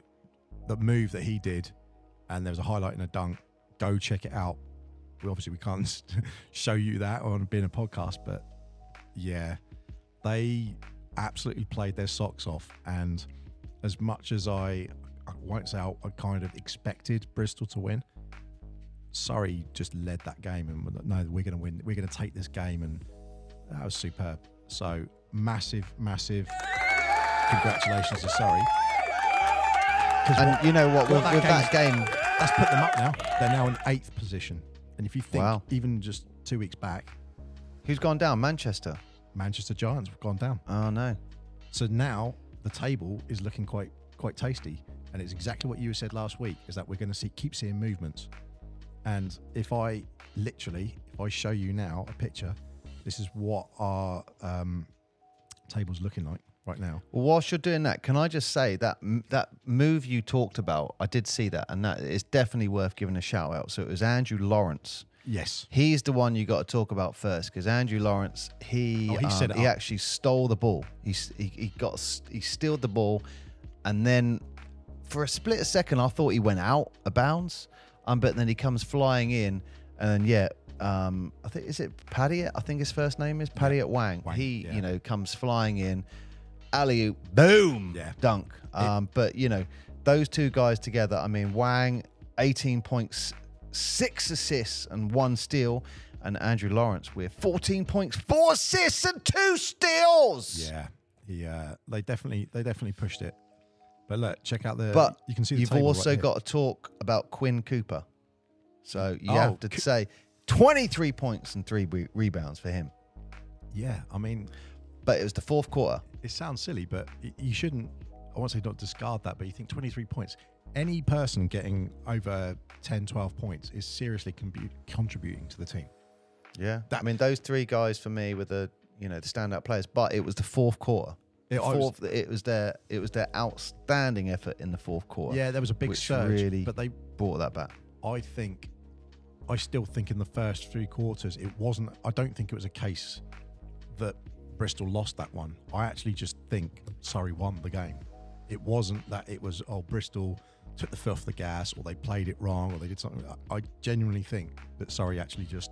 the move that he did, and there was a highlight and a dunk. Go check it out. We can't show you that on being a podcast, but yeah, they absolutely played their socks off. And as much as I won't say I kind of expected Bristol to win, Surrey just led that game, and no, we're going to win. We're going to take this game, and that was superb. So massive congratulations to Surrey. And you know what, with that game, that's put them up now. They're now in 8th position. And if you think even just 2 weeks back, who's gone down? Manchester Giants have gone down. Oh no! So now the table is looking quite tasty, and it's exactly what you said last week. Is that we're going to keep seeing movements. And if I show you now a picture, this is what our table's looking like right now. Well, whilst you're doing that, can I just say that that move you talked about, I did see that, and that is definitely worth giving a shout out. So it was Andrew Lawrence. Yes, he's the one you got to talk about first, because Andrew Lawrence, he actually stole the ball. He stealed the ball, and then for a split second, I thought he went out of bounds, but then he comes flying in, and I think is it Paddy? I think his first name is Paddy at Wang. He comes flying in, alley-oop, boom, dunk. But those two guys together. I mean, Wang 18 points. 6 assists and 1 steal, and Andrew Lawrence with 14 points, 4 assists and 2 steals. Yeah, they definitely pushed it. But look, check out you can see the you've table also right got to talk about Quinn Cooper. So you have to say 23 points and 3 rebounds for him. Yeah, I mean, but it was the 4th quarter. It sounds silly, but you shouldn't. I won't say not discard that, but you think 23 points. Any person getting over 10, 12 points is seriously contributing to the team. Yeah. I mean, those 3 guys for me were the standout players, but it was the 4th quarter. It was their outstanding effort in the 4th quarter. Yeah, there was a big surge, but they brought that back. I still think in the first 3 quarters, I don't think it was a case that Bristol lost that one. I actually just think Surrey won the game. It wasn't that it was, Bristol took the foot off the gas, or they played it wrong, or they did something. I genuinely think that Surrey actually just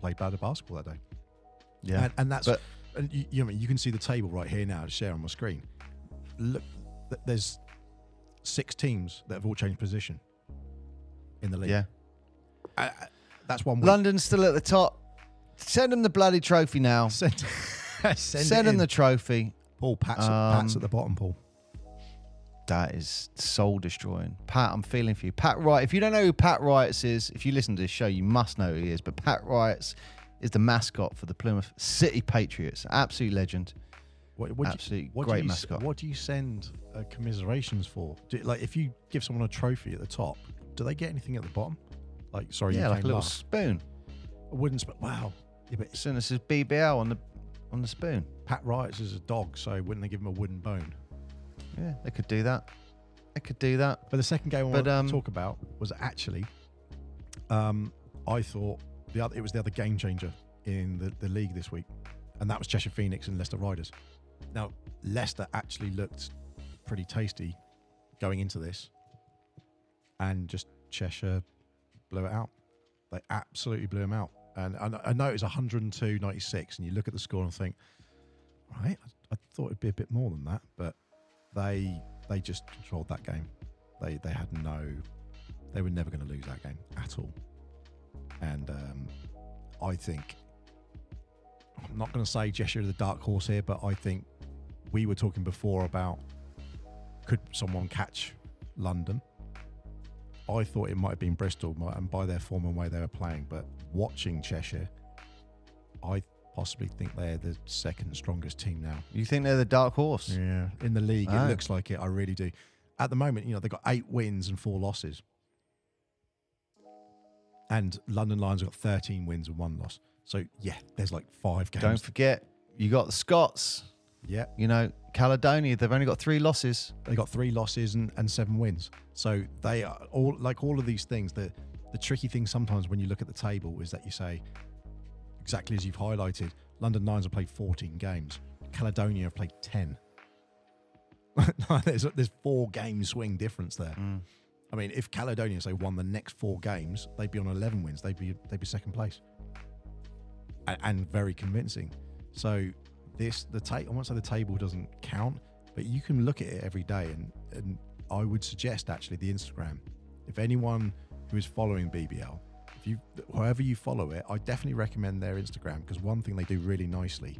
played better basketball that day. Yeah, and that's you can see the table right here now to share on my screen. Look, there's 6 teams that have all changed position in the league. Yeah, that's one. London's still at the top. Send them the bloody trophy now. Send them the trophy. Paul, Pat's at the bottom, Paul. That is soul destroying. Pat, I'm feeling for you. Pat Wright, if you don't know who Pat Wrights is, if you listen to this show, you must know who he is. But Pat Wrights is the mascot for the Plymouth City Patriots. Absolute legend. Great mascot. What do you send commiserations for? If you give someone a trophy at the top, do they get anything at the bottom? Like a little spoon. A wooden spoon. Wow. Yeah, but so this is BBL on the spoon. Pat Wrights is a dog, so wouldn't they give him a wooden bone? Yeah, they could do that. But the second game I want to talk about was actually, I thought it was the other game changer in the league this week, and that was Cheshire Phoenix and Leicester Riders. Now, Leicester actually looked pretty tasty going into this, and just Cheshire blew it out. They absolutely blew them out. And I know it was 102-96, and you look at the score and think, right, I thought it'd be a bit more than that, but they just controlled that game. They were never going to lose that game at all. And I think, I'm not going to say Cheshire are the dark horse here, but I think we were talking before about, could someone catch London? I thought it might have been Bristol, and by their form and way they were playing. But watching Cheshire, I possibly think they're the second strongest team now. You think they're the dark horse? Yeah, in the league, it looks like it. I really do. At the moment, they've got 8 wins and 4 losses. And London Lions have got 13 wins and 1 loss. So, yeah, there's like 5 games. Don't forget, you got the Scots. Yeah. Caledonia, they've only got 3 losses. They got 3 losses and 7 wins. So they are all of these things. The tricky thing sometimes when you look at the table is that you say, exactly as you've highlighted, London Lions have played 14 games. Caledonia have played 10. There's 4 game swing difference there. I mean, if Caledonia, say, won the next 4 games, they'd be on 11 wins. They'd be second place, and very convincing. So I won't say the table doesn't count, but you can look at it every day. And I would suggest actually the Instagram. If anyone who is following BBL, however you follow it, I definitely recommend their Instagram, because one thing they do really nicely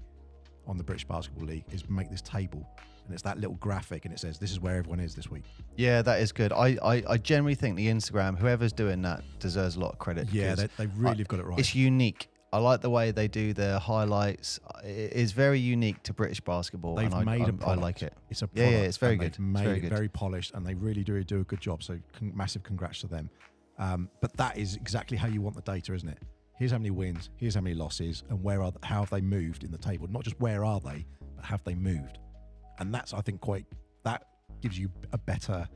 on the British Basketball League is make this table. And it's that little graphic, and it says this is where everyone is this week. Yeah, that is good. I generally think the Instagram, whoever's doing that, deserves a lot of credit. Yeah, they really have got it right. It's unique. I like the way they do their highlights. It is very unique to British basketball. They've made a product. I like it. It's a product. Yeah, it's very good. They've made it very polished, and they really do a good job. So massive congrats to them. But that is exactly how you want the data, isn't it? Here's how many wins, here's how many losses, and how have they moved in the table? Not just where are they, but have they moved? And that's, I think, that gives you a better,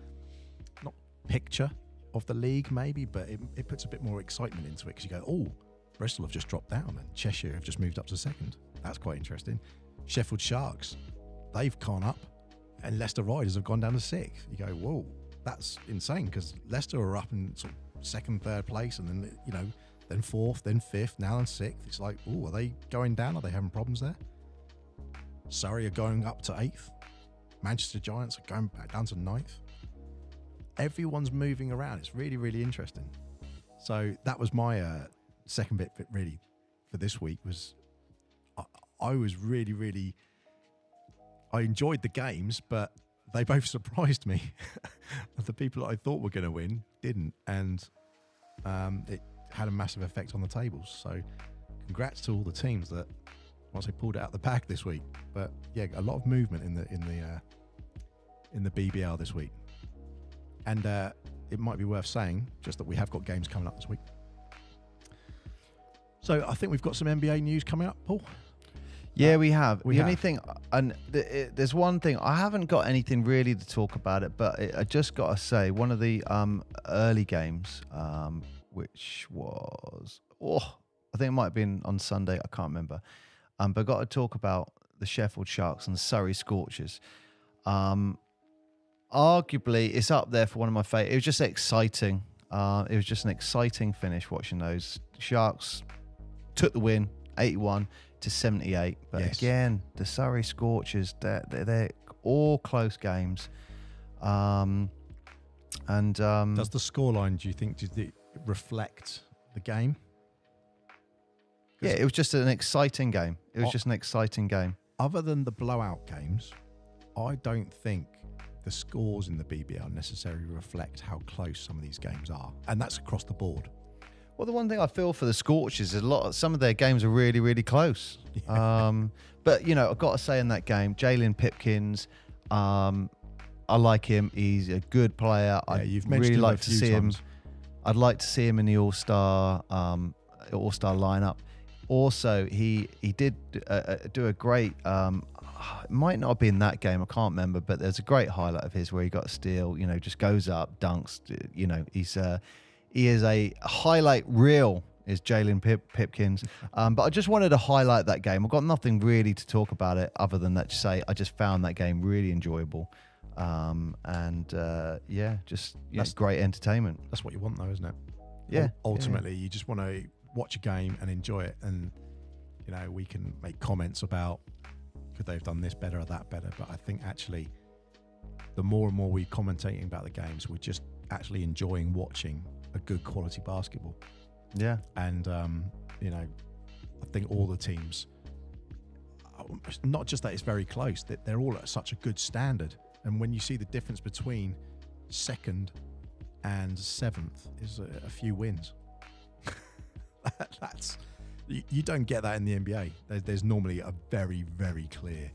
not picture of the league maybe, but it puts a bit more excitement into it, because you go, oh, Bristol have just dropped down and Cheshire have just moved up to second. That's quite interesting. Sheffield Sharks, they've gone up, and Leicester Riders have gone down to 6th. You go, whoa, that's insane, because Leicester are up in sort of 2nd, 3rd place, and then, then 4th, then 5th, now in 6th. It's like, oh, are they going down? Are they having problems there? Surrey are going up to 8th. Manchester Giants are going back down to 9th. Everyone's moving around. It's really, really interesting. So that was my second bit really for this week. Was I was really, really, I enjoyed the games, but they both surprised me. The people that I thought were going to win didn't, and it had a massive effect on the tables. So congrats to all the teams that once they pulled it out the bag this week. But yeah, a lot of movement in the BBL this week. And it might be worth saying just that we have got games coming up this week. So I think we've got some NBA news coming up, Paul. Yeah, we have. Only thing, and there's one thing, I haven't got anything really to talk about it, but I just got to say, one of the early games, which was, I think it might have been on Sunday, I can't remember, but I got to talk about the Sheffield Sharks and the Surrey Scorchers. Arguably, it's up there for one of my favourite. It was just exciting. It was just an exciting finish watching those. Sharks took the win, 81-78. But yes, again, the Surrey Scorchers, they're all close games. Does the scoreline, do you think, did it reflect the game? Yeah, it was just an exciting game. It was just an exciting game. Other than the blowout games, I don't think the scores in the BBL necessarily reflect how close some of these games are. And that's across the board. Well, the one thing I feel for the Scorchers is some of their games are really, really close. Yeah. But, I've got to say in that game, Jalen Pipkins, I like him. He's a good player. Yeah, I'd really like to see him. I'd like to see him in the All-Star lineup. Also, he did do a great, it might not have been that game, I can't remember, but there's a great highlight of his where he got a steal, just goes up, dunks, he is a highlight reel, is Jalen Pipkins. But I just wanted to highlight that game. I've got nothing really to talk about it other than that to say I just found that game really enjoyable. That's great entertainment. That's what you want though, isn't it? Yeah. Ultimately, you just want to watch a game and enjoy it. And, we can make comments about could they have done this better or that better. But I think actually the more and more we're commentating about the games, we're just actually enjoying watching a good quality basketball. Yeah. And, I think all the teams, not just that it's very close, that they're all at such a good standard. And when you see the difference between 2nd and 7th is a few wins. That's you don't get that in the NBA. There's normally a very, very clear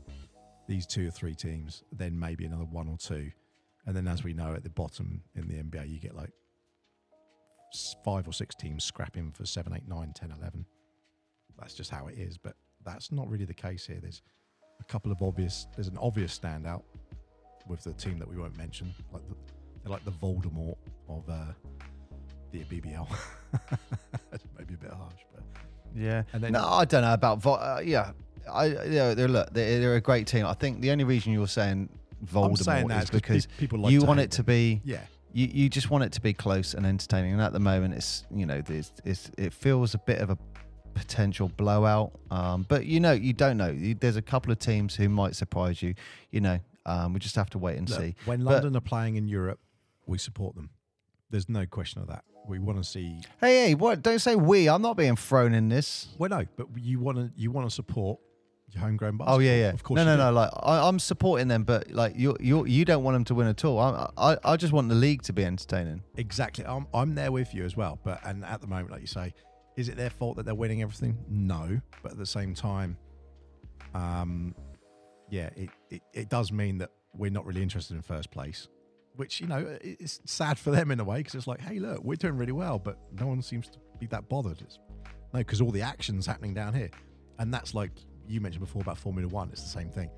these 2 or 3 teams, then maybe another 1 or 2. And then as we know at the bottom in the NBA, you get like 5 or 6 teams scrapping for 7, 8, 9, 10, 11. That's just how it is. But that's not really the case here. There's a couple of there's an obvious standout with the team that we won't mention. They're like the Voldemort of the BBL. Maybe a bit harsh, but yeah. And then, no, I don't know about they're a great team. I think the only reason you're saying Voldemort is because people like you want it to be. Yeah. You just want it to be close and entertaining, and at the moment, it feels a bit of a potential blowout. But you don't know. There's a couple of teams who might surprise you. We just have to wait and see. When London are playing in Europe, we support them. There's no question of that. We want to see. Hey, what? Don't say we. I'm not being thrown in this. Well, no, but you want to support your homegrown basketball. Oh yeah. Of course. No. Like I'm supporting them, but like you don't want them to win at all. I just want the league to be entertaining. Exactly. I'm there with you as well. And at the moment, like you say, is it their fault that they're winning everything? No. But at the same time, it does mean that we're not really interested in first place, which, it's sad for them in a way, because it's like, hey, look, we're doing really well, but no one seems to be that bothered. Because all the action's happening down here. And that's like you mentioned before about Formula One. It's the same thing.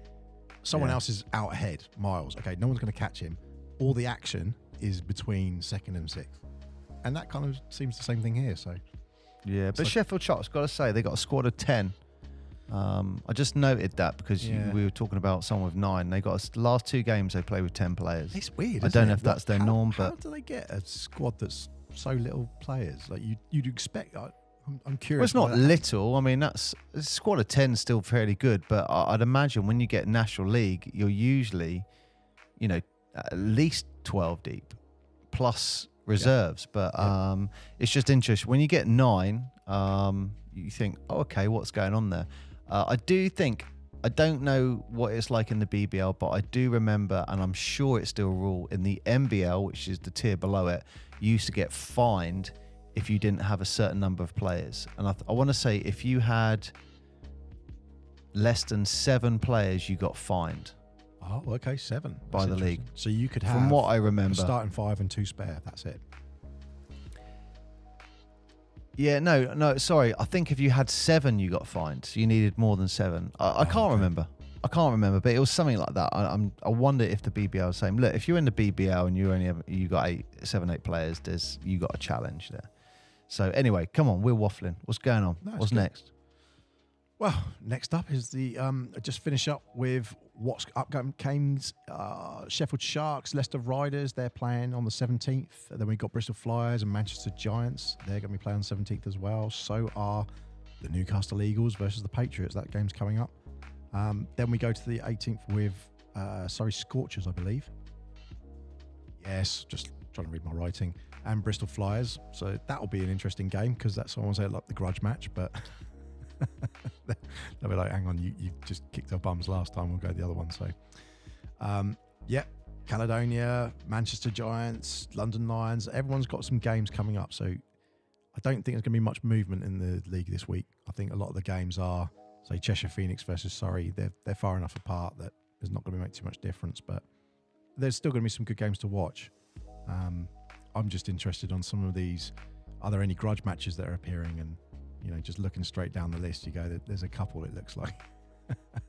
Someone else is out ahead, miles. Okay, no one's going to catch him. All the action is between second and sixth. And that kind of seems the same thing here. So, yeah, but Sheffield Sharks, got to say, they got a squad of 10. I just noted that because we were talking about someone with 9. They got last 2 games they play with 10 players. It's weird. I don't know if that's their norm, but how do they get a squad that's so little players? Like you'd expect. I'm curious. Well, it's not little. I mean, that's a squad of 10 still fairly good, but I'd imagine when you get National League, you're usually, at least 12 deep, plus reserves. But it's just interesting when you get 9. You think, oh, okay, what's going on there? I don't know what it's like in the BBL, but I do remember, and I'm sure it's still a rule, in the NBL, which is the tier below it, you used to get fined if you didn't have a certain number of players. And I want to say if you had less than 7 players, you got fined. Oh, okay, 7. By the league. So you could have, from what I remember, a starting 5 and 2 spare. That's it. Yeah, no, sorry. I think if you had 7, you got fined. So you needed more than 7. I can't remember. But it was something like that. I wonder if the BBL is saying, look, if you're in the BBL and you got 7, 8 players, you got a challenge there. So anyway, come on, we're waffling. What's going on? What's next? Well, next up is just finish up with what's upcoming games. Sheffield Sharks, Leicester Riders, they're playing on the 17th. Then we've got Bristol Flyers and Manchester Giants. They're going to be playing on the 17th as well. So are the Newcastle Eagles versus the Patriots. That game's coming up. Then we go to the 18th with Surrey Scorchers, I believe. Yes, just trying to read my writing. And Bristol Flyers. So that'll be an interesting game because that's someone say like the grudge match, but they'll be like, hang on, you just kicked our bums last time, we'll go the other one. So Caledonia, Manchester Giants, London Lions, everyone's got some games coming up. So I don't think there's going to be much movement in the league this week. I think a lot of the games are, say, Cheshire Phoenix versus Surrey. They're far enough apart that there's not going to make too much difference, but there's still going to be some good games to watch. I'm just interested on some of these. Are there any grudge matches that are appearing? And just looking straight down the list, you go, there's a couple, it looks like.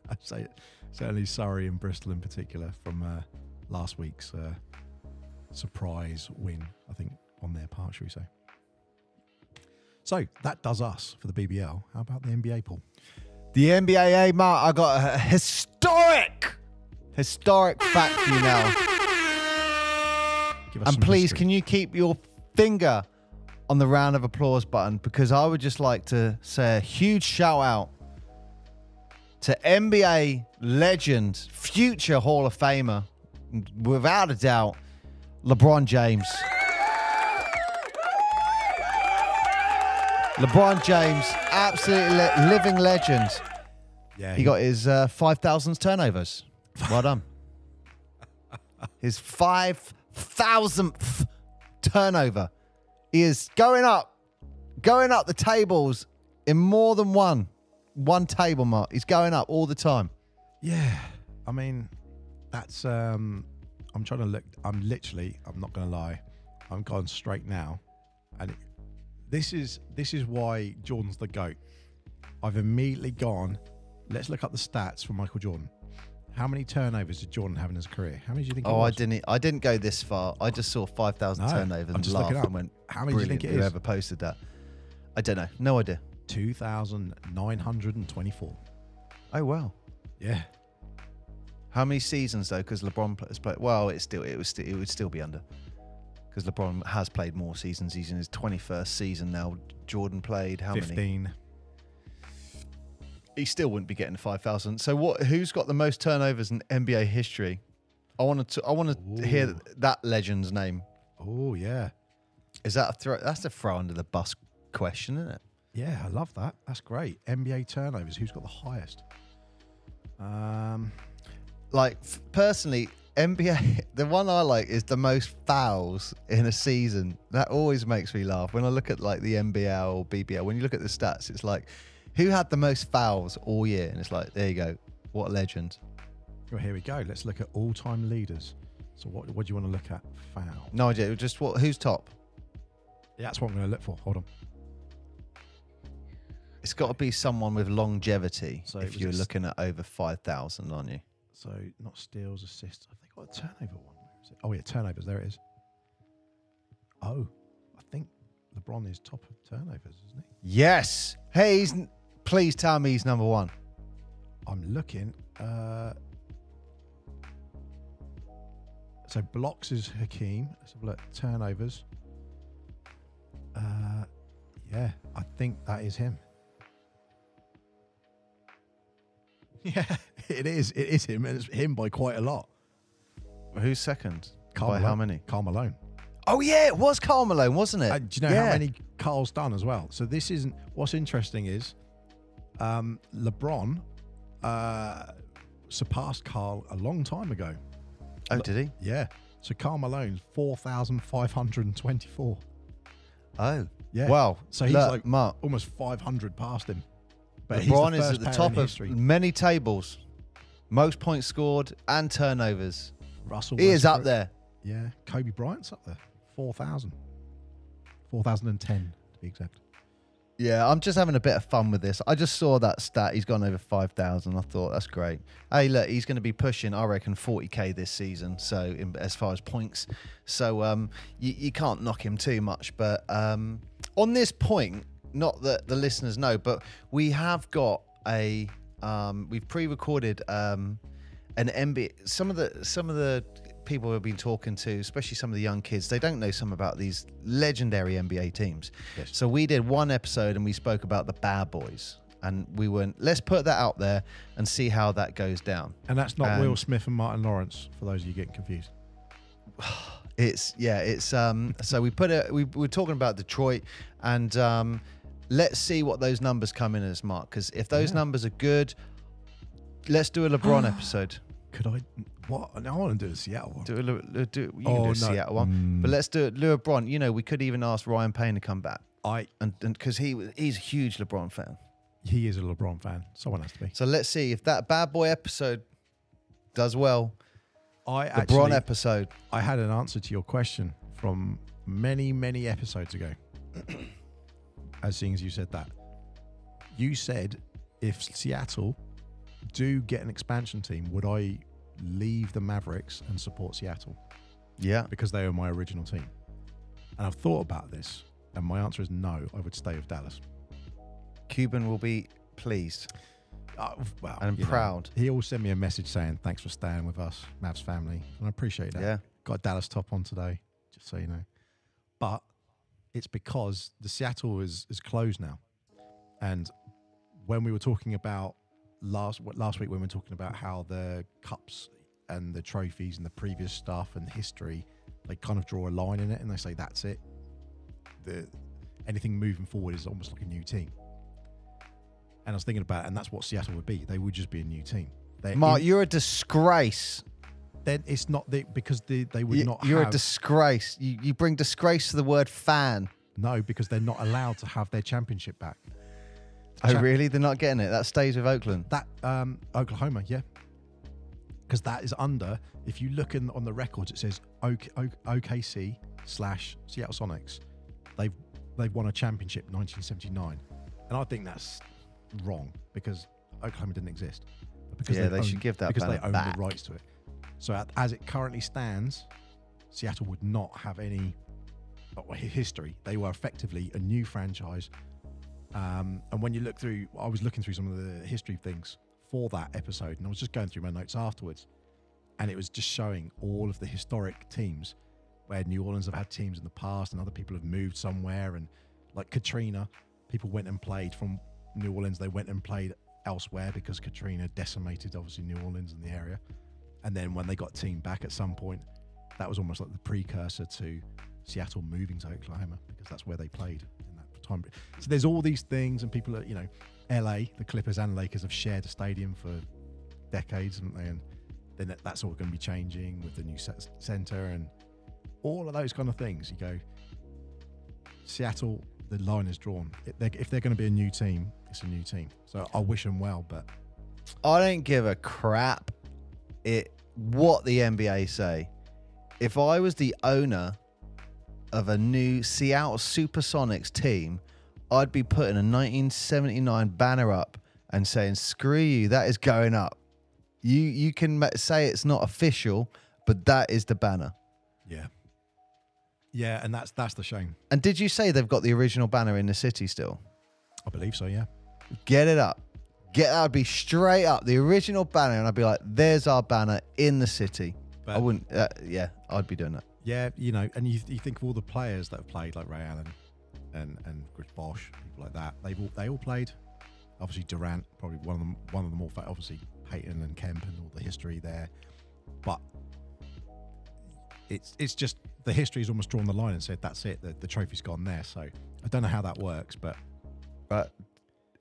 I'd say certainly Surrey and Bristol in particular from last week's surprise win, I think, on their part, should we say. So that does us for the BBL. How about the NBA, Paul? The NBA, Mark, I got a historic fact for you now. And please, history. Can you keep your finger on the round of applause button, because I would just like to say a huge shout out to NBA legend, future Hall of Famer, without a doubt, LeBron James. LeBron James, absolutely living legend. Yeah, he got his 5,000 turnovers. Well done. His 5,000th turnover. He is going up the tables in more than one table mark. He's going up all the time. Yeah, I mean, that's. I'm trying to look. I'm not going to lie. I'm going straight now, and this is why Jordan's the GOAT. I've immediately gone. Let's look up the stats for Michael Jordan. How many turnovers did Jordan have in his career? How many do you think? Oh, I didn't go this far. I just saw 5,000 turnovers and laughed and went, how many do you think it is? Whoever posted that? I don't know. No idea. 2,924. Oh, wow. Yeah. How many seasons though? Because LeBron has played. Well, it would still be under. Because LeBron has played more seasons. He's in his 21st season now. Jordan played how 15. many? He still wouldn't be getting 5,000. So what? Who's got the most turnovers in NBA history? I want to hear that legend's name. Oh yeah. Is that a throw? That's a throw under the bus question, isn't it? Yeah, I love that. That's great. NBA turnovers. Who's got the highest? Like personally, NBA, the one I like is the most fouls in a season. That always makes me laugh when I look at like the NBL or BBL. When you look at the stats, it's like, who had the most fouls all year? And it's like, there you go. What a legend. Well, here we go. Let's look at all-time leaders. So what do you want to look at? Foul. No idea. Just who's top? Yeah, that's what I'm going to look for. Hold on. It's got to be someone with longevity. So if you're looking at over 5,000, aren't you? So not steals, assists. Have they got a turnover one? Where is it? Oh yeah, turnovers. There it is. Oh, I think LeBron is top of turnovers, isn't he? Yes. Hey, please tell me he's number one. I'm looking. So blocks is Hakeem. Let's have a look. Turnovers. Yeah, I think that is him. Yeah, it is. It is him, and it's him by quite a lot. Who's second? Karl By Malone. how many? Karl Malone. Oh yeah, it was Karl Malone, wasn't it? Do you know how many Karl's done as well? So this isn't. What's interesting is, LeBron surpassed Karl a long time ago. Oh, did he? Yeah. So Karl Malone's 4,524. Oh, yeah. Wow. So he's like Mark, almost 500 past him. But LeBron he's is at the top of many tables, most points scored and turnovers. Russell He is up Westbrook. there. Yeah. Kobe Bryant's up there. 4,000. 4,010 to be exact. Yeah, I'm just having a bit of fun with this. I just saw that stat. He's gone over 5,000. I thought that's great. Hey, look, he's going to be pushing, I reckon, 40K this season. So as far as points, so you can't knock him too much. But on this point, not that the listeners know, but we have got we've pre-recorded an NBA. Some of the people we've been talking to, especially some of the young kids, they don't know some about these legendary NBA teams. Yes. So we did one episode and we spoke about the bad boys, and we went, let's put that out there and see how that goes down. And that's not Will Smith and Martin Lawrence, for those of you getting confused. So we we're talking about Detroit, and let's see what those numbers come in as, Mark, because if those numbers are good, let's do a LeBron episode. Could I? What? I want to do a Seattle one. You can do a Seattle one, but let's do it. LeBron. You know, we could even ask Ryan Payne to come back. And because he's a huge LeBron fan. He is a LeBron fan. Someone has to be. So let's see if that bad boy episode does well. LeBron episode. I had an answer to your question from many, many episodes ago. As seeing as you said that, you said if Seattle do get an expansion team, would I leave the Mavericks and support Seattle? Yeah. Because they were my original team. And I've thought about this, and my answer is no, I would stay with Dallas. Cuban will be pleased. Well, and proud. He will send me a message saying, thanks for staying with us, Mavs family. And I appreciate that. Yeah. Got a Dallas top on today, just so you know. But it's because the Seattle is closed now. And when we were talking about last week, when we were talking about how the cups and the trophies and the previous stuff and history, they kind of draw a line in it and they say that's it. Anything moving forward is almost like a new team. And I was thinking about it, and that's what Seattle would be. They would just be a new team. Mark, you're a disgrace. Then it's not because they would not. You're a disgrace. You bring disgrace to the word fan. No, because they're not allowed to have their championship back. Really? They're not getting it? That stays with Oakland? That Oklahoma, yeah. Because that is under, if you look on the records, it says OKC / Seattle Sonics. They've won a championship in 1979. And I think that's wrong because Oklahoma didn't exist. Because they should give that because they own back. the rights to it. So as it currently stands, Seattle would not have any history. They were effectively a new franchise. And when you look through, I was looking through some of the history things. for that episode, and I was just going through my notes afterwards, and it was just showing all of the historic teams where New Orleans have had teams in the past and other people have moved somewhere. And like Katrina, people went and played from New Orleans. They went and played elsewhere because Katrina decimated, obviously, New Orleans and the area. And then when they got team back at some point, that was almost like the precursor to Seattle moving to Oklahoma, because that's where they played in that time. So there's all these things, and people are, LA, the Clippers and Lakers have shared a stadium for decades, haven't they? And then that's all going to be changing with the new center and all of those kind of things. You go, Seattle, the line is drawn. If they're going to be a new team, it's a new team. So I wish them well, but I don't give a crap what the NBA say. If I was the owner of a new Seattle Supersonics team, I'd be putting a 1979 banner up and saying, screw you, that is going up. You can say it's not official, but that is the banner. Yeah. Yeah, and that's the shame. And did you say they've got the original banner in the city still? I believe so, yeah. Get it up. I'd be straight up, the original banner, and I'd be like, there's our banner in the city. But I wouldn't, I'd be doing that. Yeah, and you think of all the players that have played, like Ray Allen and Chris Bosh, people like that. They all played. Obviously Durant, probably one of the more, obviously Peyton and Kemp and all the history there. But it's just the history's almost drawn the line and said that's it. The trophy's gone there. So I don't know how that works, but it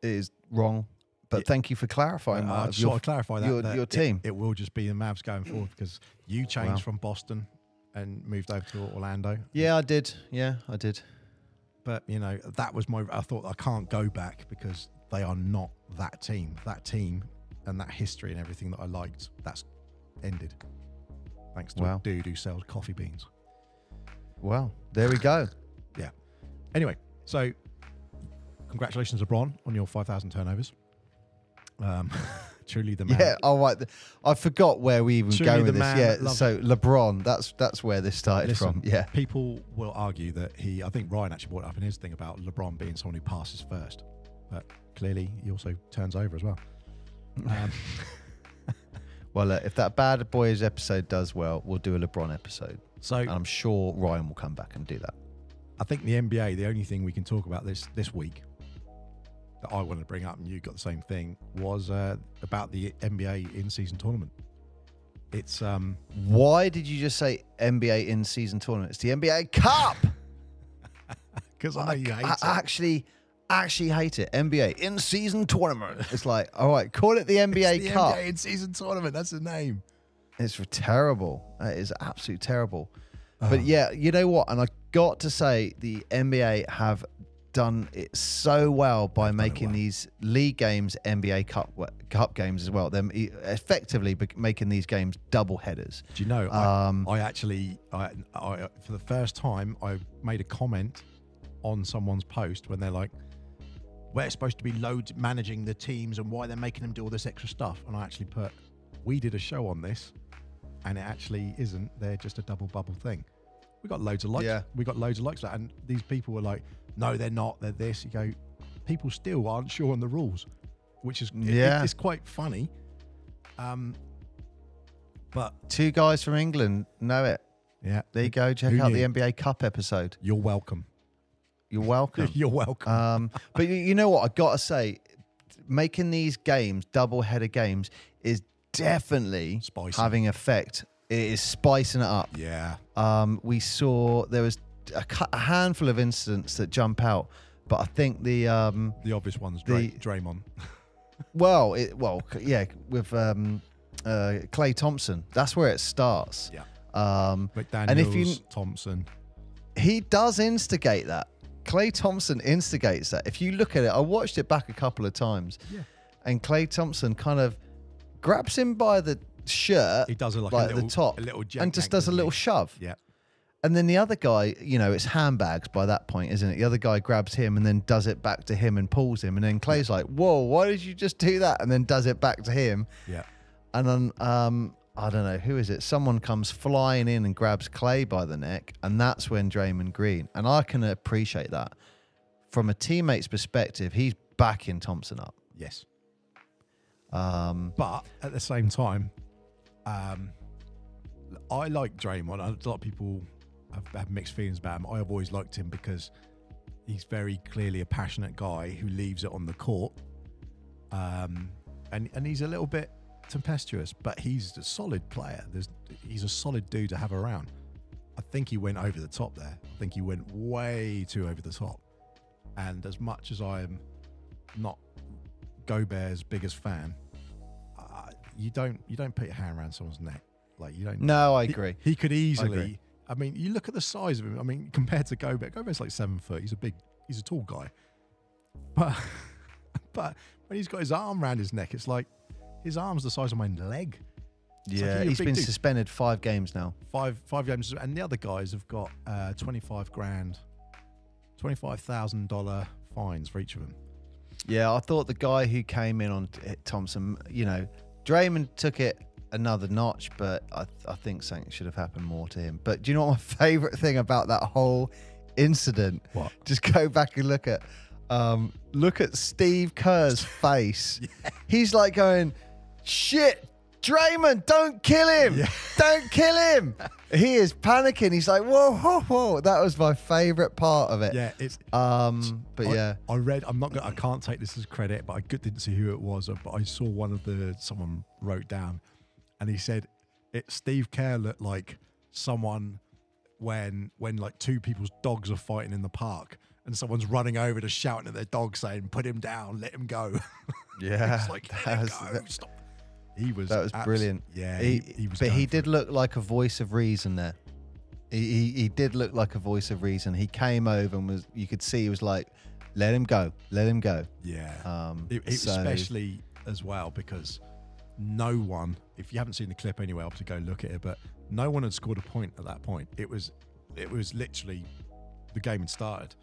is wrong. But thank you for clarifying. I just want to clarify that your team. It will just be the Mavs going forward, because you changed from Boston and moved over to Orlando. Yeah, I did. But that was I thought I can't go back because they are not that team. That team and that history and everything that I liked, that's ended. Thanks to a dude who sells coffee beans. Well, there we go. Yeah. Anyway, so congratulations, LeBron, on your 5,000 turnovers. Truly the man. Yeah, all right. I forgot where we even go with this. Yeah, so LeBron, that's where this started from. Yeah. People will argue that I think Ryan actually brought it up in his thing about LeBron being someone who passes first, but clearly he also turns over as well. Well, if that Bad Boys episode does well, we'll do a LeBron episode. So and I'm sure Ryan will come back and do that. I think the NBA, the only thing we can talk about this week that I wanted to bring up, and you got the same thing, was about the NBA in-season tournament. It's why did you just say NBA in-season tournament? It's the NBA Cup. Because I know you hate it. I actually hate it. NBA in-season tournament. It's like, all right, call it the NBA Cup. NBA in-season tournament. That's the name. It's terrible. It is absolutely terrible. But yeah, you know what? And I got to say, the NBA have done it so well by making these league games NBA Cup games as well. They're effectively making these games double headers. Do you know? I for the first time, I made a comment on someone's post when they're like, we're supposed to be managing the teams and why they're making them do all this extra stuff. And I actually put, we did a show on this, and it actually isn't. They're just a double bubble thing. We got loads of likes. Yeah. We got loads of likes for that. And these people were like, no, they're not. They're this. You go, people still aren't sure on the rules, which is it's quite funny. But two guys from England know it. Yeah. There you go. Check out the NBA Cup episode. You're welcome. You're welcome. You're welcome. But you know what? I got to say, making these games, double-header games, is definitely having effect. It is spicing it up. Yeah. We saw there was a handful of incidents that jump out, but I think the obvious ones, Draymond. With Klay Thompson, that's where it starts. Yeah. McDaniels, and if Thompson, he does instigate that. Klay Thompson instigates that. If you look at it, I watched it back a couple of times, and Klay Thompson kind of grabs him by the shirt, he does it like the top, and just does a little shove. Yeah. And then the other guy, it's handbags by that point, isn't it? The other guy grabs him and then does it back to him and pulls him. And then Clay's like, whoa, why did you just do that? And then does it back to him. Yeah. And then, I don't know, who is it? Someone comes flying in and grabs Klay by the neck. And that's when Draymond Green, and I can appreciate that. From a teammate's perspective, he's backing Thompson up. Yes. But at the same time, I like Draymond. A lot of people have mixed feelings about him. I've always liked him because he's very clearly a passionate guy who leaves it on the court. And he's a little bit tempestuous, but he's a solid player. He's a solid dude to have around. I think he went over the top there. I think he went way too over the top. And as much as I am not Gobert's biggest fan, you don't put your hand around someone's neck. Like, you don't. No, I agree. He could easily. I mean, you look at the size of him. I mean, compared to Gobert, Gobert's like 7 foot. He's a tall guy. But when he's got his arm around his neck, it's like his arm's the size of my leg. Yeah, like he's been dude. suspended 5 games now. Five games, and the other guys have got $25,000 fines for each of them. Yeah, I thought the guy who came in on Thompson, Draymond took it another notch, but I think something should have happened more to him. But do you know what my favourite thing about that whole incident? What? Just go back and look at Steve Kerr's face. Yeah. He's like going, shit, Draymond, don't kill him. Yeah. Don't kill him. He is panicking. He's like, whoa, whoa, whoa. That was my favourite part of it. Yeah, it's but yeah. I read, I can't take this as credit, but I didn't see who it was, but I saw someone wrote down, and he said Steve Kerr looked like someone when like 2 people's dogs are fighting in the park and someone's running over to shouting at their dog saying, put him down, let him go. Yeah. It's like, let him go, stop. That was brilliant. Yeah, he was. But he did look like a voice of reason there. He did look like a voice of reason. He came over and you could see he was like, let him go, let him go. Yeah. Especially as well because no one, if you haven't seen the clip anyway, obviously go look at it, but no one had scored a point at that point. It was literally the game had started.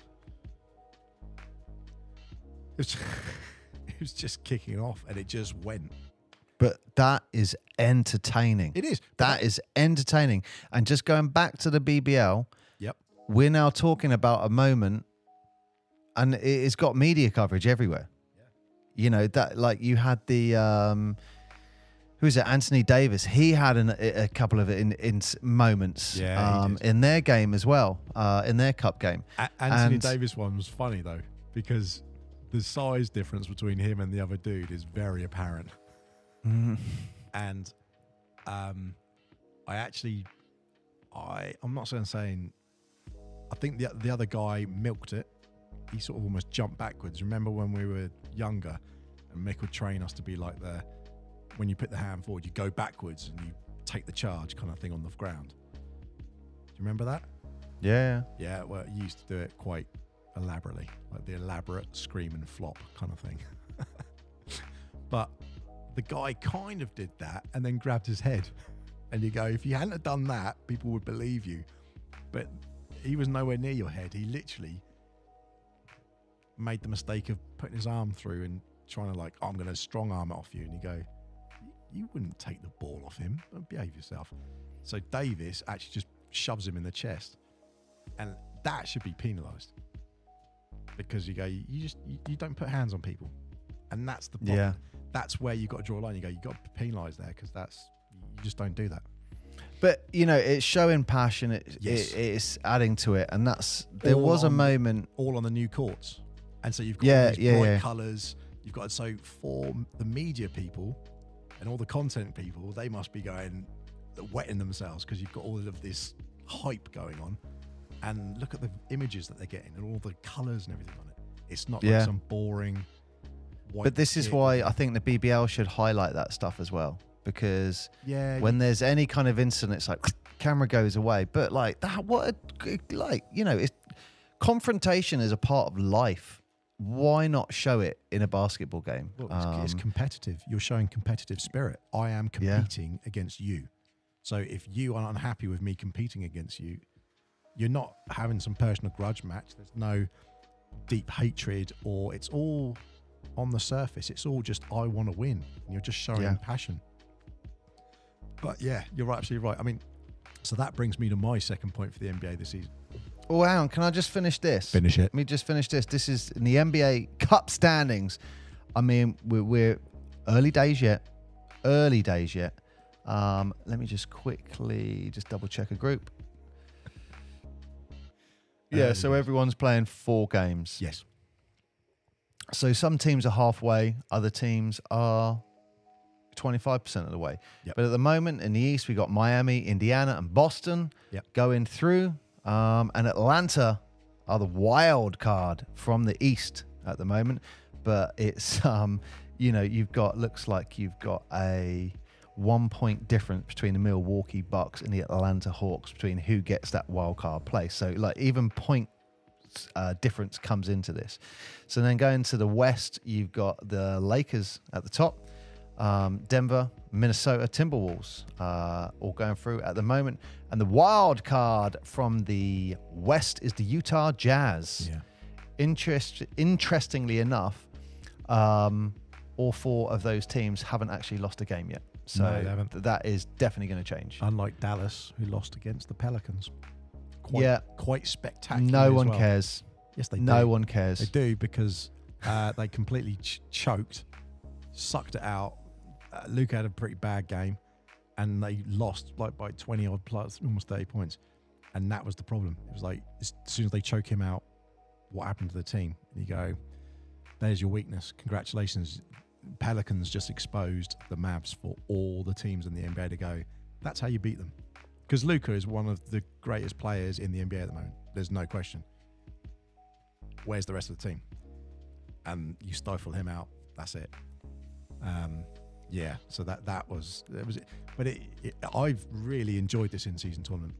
It was just kicking off and it just went. But that is entertaining. It is. That is entertaining. And just going back to the BBL, yep, we're now talking about a moment, and it's got media coverage everywhere. Yeah. That, like, you had the who's it? Anthony Davis. He had a couple of in moments in their game as well, in their cup game. Anthony Davis one was funny though because the size difference between him and the other dude is very apparent. Mm-hmm. And I'm not saying I think the other guy milked it. He sort of almost jumped backwards. Remember when we were younger and Mick would train us to be like when you put the hand forward, you go backwards and you take the charge kind of thing on the ground. Do you remember that? Yeah. Yeah, well, you used to do it quite elaborately, like the elaborate scream and flop kind of thing. But the guy kind of did that and then grabbed his head. And you go, if you hadn't have done that, people would believe you. But he was nowhere near your head. He literally made the mistake of putting his arm through and trying to I'm going to strong arm it off you. And you go, you wouldn't take the ball off him. Don't behave yourself. So Davis actually just shoves him in the chest. And that should be penalised. Because you go, you don't put hands on people. And that's the problem. Yeah. That's where you've got to draw a line. You go, you've got to penalise there because you just don't do that. But, it's showing passion. It's adding to it. And there was a moment. All on the new courts. And so you've got these bright colours. You've got, so for the media people and all the content people, they must be wetting themselves because you've got all of this hype going on. And look at the images that they're getting and all the colours and everything on it. It's not like some boring... But this is why I think the BBL should highlight that stuff as well, because when there's any kind of incident, it's like camera goes away. But confrontation is a part of life. Why not show it in a basketball game? Well, it's competitive. You're showing competitive spirit. I am competing against you. So if you are unhappy with me competing against you, you're not having some personal grudge match. There's no deep hatred, or it's all on the surface. It's all just, I want to win. And you're just showing passion. But yeah, you're absolutely right. I mean, so that brings me to my second point for the NBA this season. Oh, hang on. Can I just finish this? Finish it. Let me just finish this. This is in the NBA Cup standings. I mean, we're Early days yet. Early days yet. Let me just quickly just double check a group. Yeah, so everyone's playing 4 games. Yes. So some teams are halfway, other teams are 25% of the way. Yep. But at the moment in the East, we got Miami, Indiana, and Boston going through. And Atlanta are the wild card from the East at the moment. But it's, looks like you've got a 1 point difference between the Milwaukee Bucks and the Atlanta Hawks between who gets that wild card place. So like even point difference comes into this. So then going to the West, you've got the Lakers at the top, Denver, Minnesota Timberwolves all going through at the moment. And the wild card from the West is the Utah Jazz. Yeah. Interestingly enough, all 4 of those teams haven't actually lost a game yet. So no, that is definitely going to change. Unlike Dallas, who lost against the Pelicans. Quite spectacular. No one cares. Yes, they do. No one cares. They do because they completely choked, sucked it out. Luka had a pretty bad game, and they lost like by 20 odd plus, almost 30 points. And that was the problem. It was like as soon as they choke him out, what happened to the team? And you go, there's your weakness. Congratulations. Pelicans just exposed the Mavs for all the teams in the NBA to go, that's how you beat them. Because Luka is one of the greatest players in the NBA at the moment. There's no question. Where's the rest of the team? And you stifle him out. That's it. So that was it. But I've really enjoyed this in-season tournament.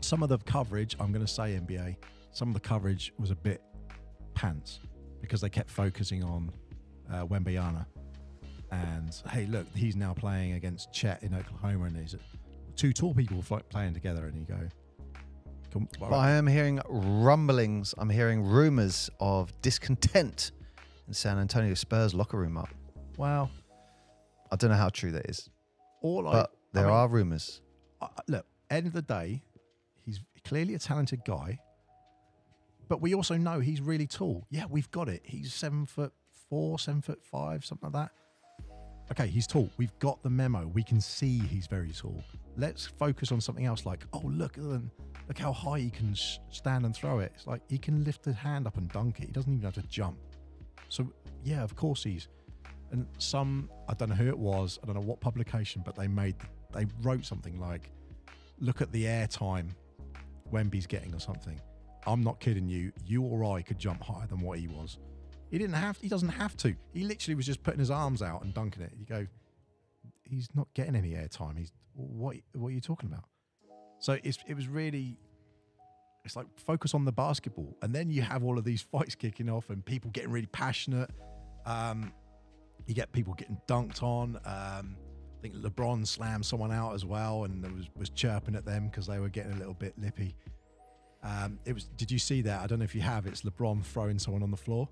Some of the coverage, I'm going to say NBA, some of the coverage was a bit pants because they kept focusing on Wembanyama. And, hey, look, he's now playing against Chet in Oklahoma, and he's 2 tall people playing together, and you go... But I am hearing rumblings, I'm hearing rumours of discontent in San Antonio Spurs locker room up. Wow. I don't know how true that is. But there are rumours. Look, end of the day, he's clearly a talented guy, but we also know he's really tall. Yeah, we've got it. He's 7'4", 7'5", something like that. Okay, he's tall. We've got the memo. We can see he's very tall. Let's focus on something else like, oh, look how high he can stand and throw it. It's like he can lift his hand up and dunk it. He doesn't even have to jump. So, yeah, of course he's... And I don't know who it was, I don't know what publication, but they wrote something like, look at the air time Wemby's getting or something. I'm not kidding you. You or I could jump higher than what he was. He doesn't have to. He literally was just putting his arms out and dunking it. You go, he's not getting any air time. What are you talking about? So it was really, it's like focus on the basketball. And then you have all of these fights kicking off and people getting really passionate. You get people getting dunked on. I think LeBron slammed someone out as well and was chirping at them because they were getting a little bit lippy. Did you see that? I don't know if you have. It's LeBron throwing someone on the floor.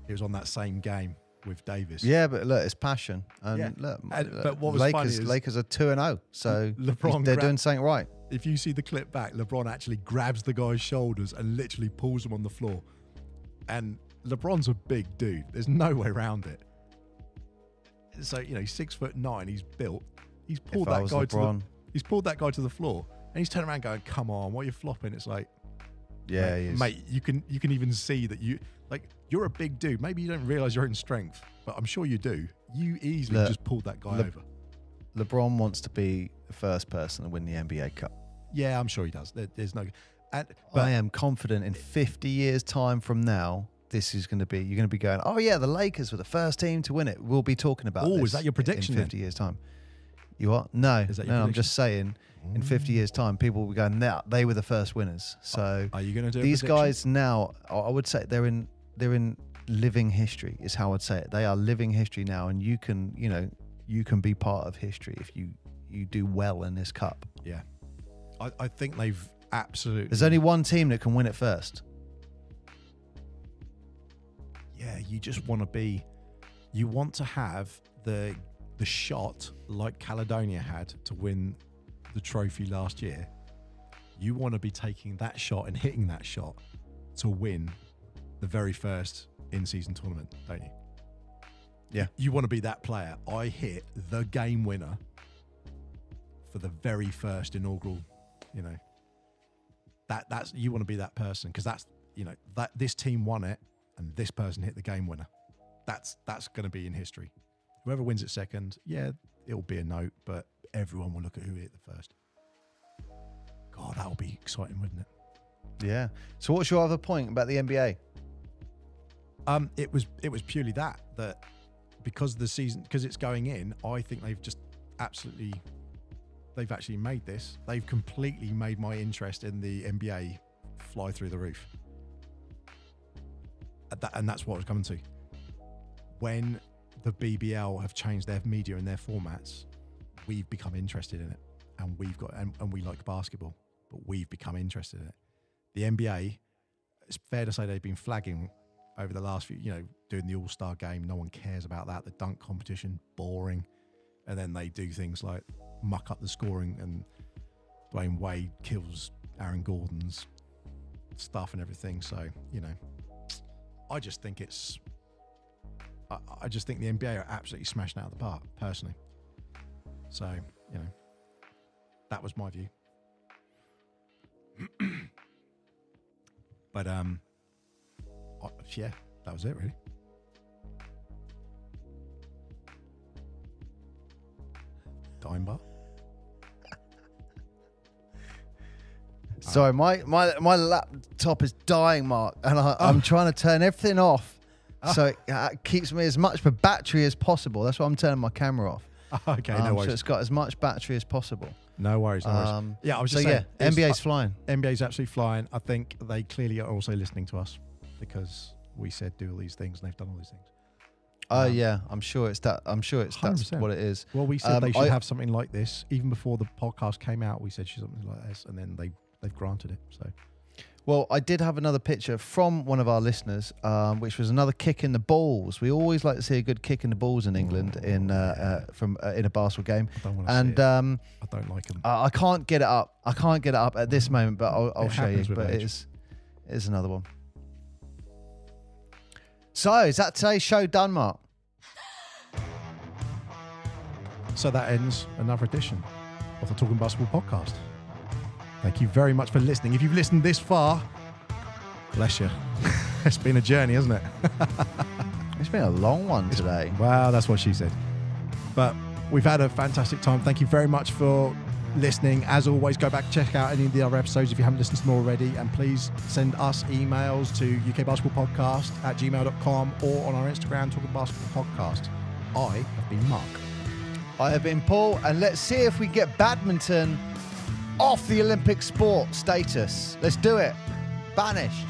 It was on that same game with Davis. Yeah, but look, it's passion. And look, but what was funny is Lakers are 2-0, so LeBron they're doing something right. If you see the clip back, LeBron actually grabs the guy's shoulders and literally pulls him on the floor. And LeBron's a big dude. There's no way around it. So, he's 6'9", he's built. He's pulled that guy to the floor, and he's turning around going, "Come on, what are you flopping?" It's like, yeah, he is. Mate, you can even see that you're a big dude. Maybe you don't realize your own strength, but I'm sure you do. You easily just pulled that guy over. LeBron wants to be the first person to win the NBA Cup. Yeah, I'm sure he does. There's no. But I am confident in 50 years' time from now, this is going to be, you're going to be going, oh yeah, the Lakers were the first team to win it. We'll be talking about this. Oh, is that your prediction in 50 years' time? You are? No, I'm just saying in 50 years' time, people will be going, now they were the first winners. So are you going to do these guys now, I would say they're in living history is how I'd say it. They are living history now, and you can be part of history if you do well in this cup. Yeah. I think they've absolutely... There's only one team that can win it first. Yeah, you just want to be... You want to have the shot like Caledonia had to win the trophy last year. You want to be taking that shot and hitting that shot to win the very first in-season tournament, don't you? Yeah. You want to be that player. I hit the game winner for the very first inaugural, you know. That's you want to be that person, because that's, you know, that this team won it and this person hit the game winner. That's going to be in history. Whoever wins it second, yeah, it'll be a note, but everyone will look at who hit the first. God, that'll be exciting, wouldn't it? Yeah. So what's your other point about the NBA? It was purely that because the season, because it's going in, I think they've actually made this. They've completely made my interest in the NBA fly through the roof. And that's what I was coming to. When the BBL have changed their media and their formats, we've become interested in it, and we like basketball, but we've become interested in it. The NBA, it's fair to say they've been flagging over the last few, you know, doing the All-Star game. No one cares about that. The dunk competition, boring. And then they do things like muck up the scoring, and Dwayne Wade kills Aaron Gordon's stuff and everything. So, you know, I just think the NBA are absolutely smashing out of the park, personally. So, you know, that was my view. But yeah, that was it, really. Dime bar. Sorry, my laptop is dying, Mark, and I'm trying to turn everything off so it keeps me as much for battery as possible. That's why I'm turning my camera off. Okay, no worries. So it's got as much battery as possible. No worries, no worries. Yeah, I was just saying. Yeah, NBA's flying. NBA's absolutely flying. I think they clearly are also listening to us, because we said do all these things and they've done all these things. Yeah, I'm sure it's that. I'm sure it's 100%. That's what it is. Well, we said they should have something like this even before the podcast came out. We said something like this, and then they've granted it. So, well, I did have another picture from one of our listeners, which was another kick in the balls. We always like to see a good kick in the balls in England in a basketball game. I don't want to see it. I don't like them. I can't get it up. I can't get it up at this moment, but I'll show you. But it is another one. So, is that today's show done, Mark? So that ends another edition of the Talking Basketball podcast. Thank you very much for listening. If you've listened this far, bless you. It's been a journey, hasn't it? It's been a long one today. Wow, that's what she said. But we've had a fantastic time. Thank you very much for listening. As always, go back and check out any of the other episodes if you haven't listened to them already, and please send us emails to ukbasketballpodcast@gmail.com or on our Instagram, Talking Basketball Podcast. I have been Mark. I have been Paul, and let's see if we get badminton off the Olympic sport status. Let's do it. Banished.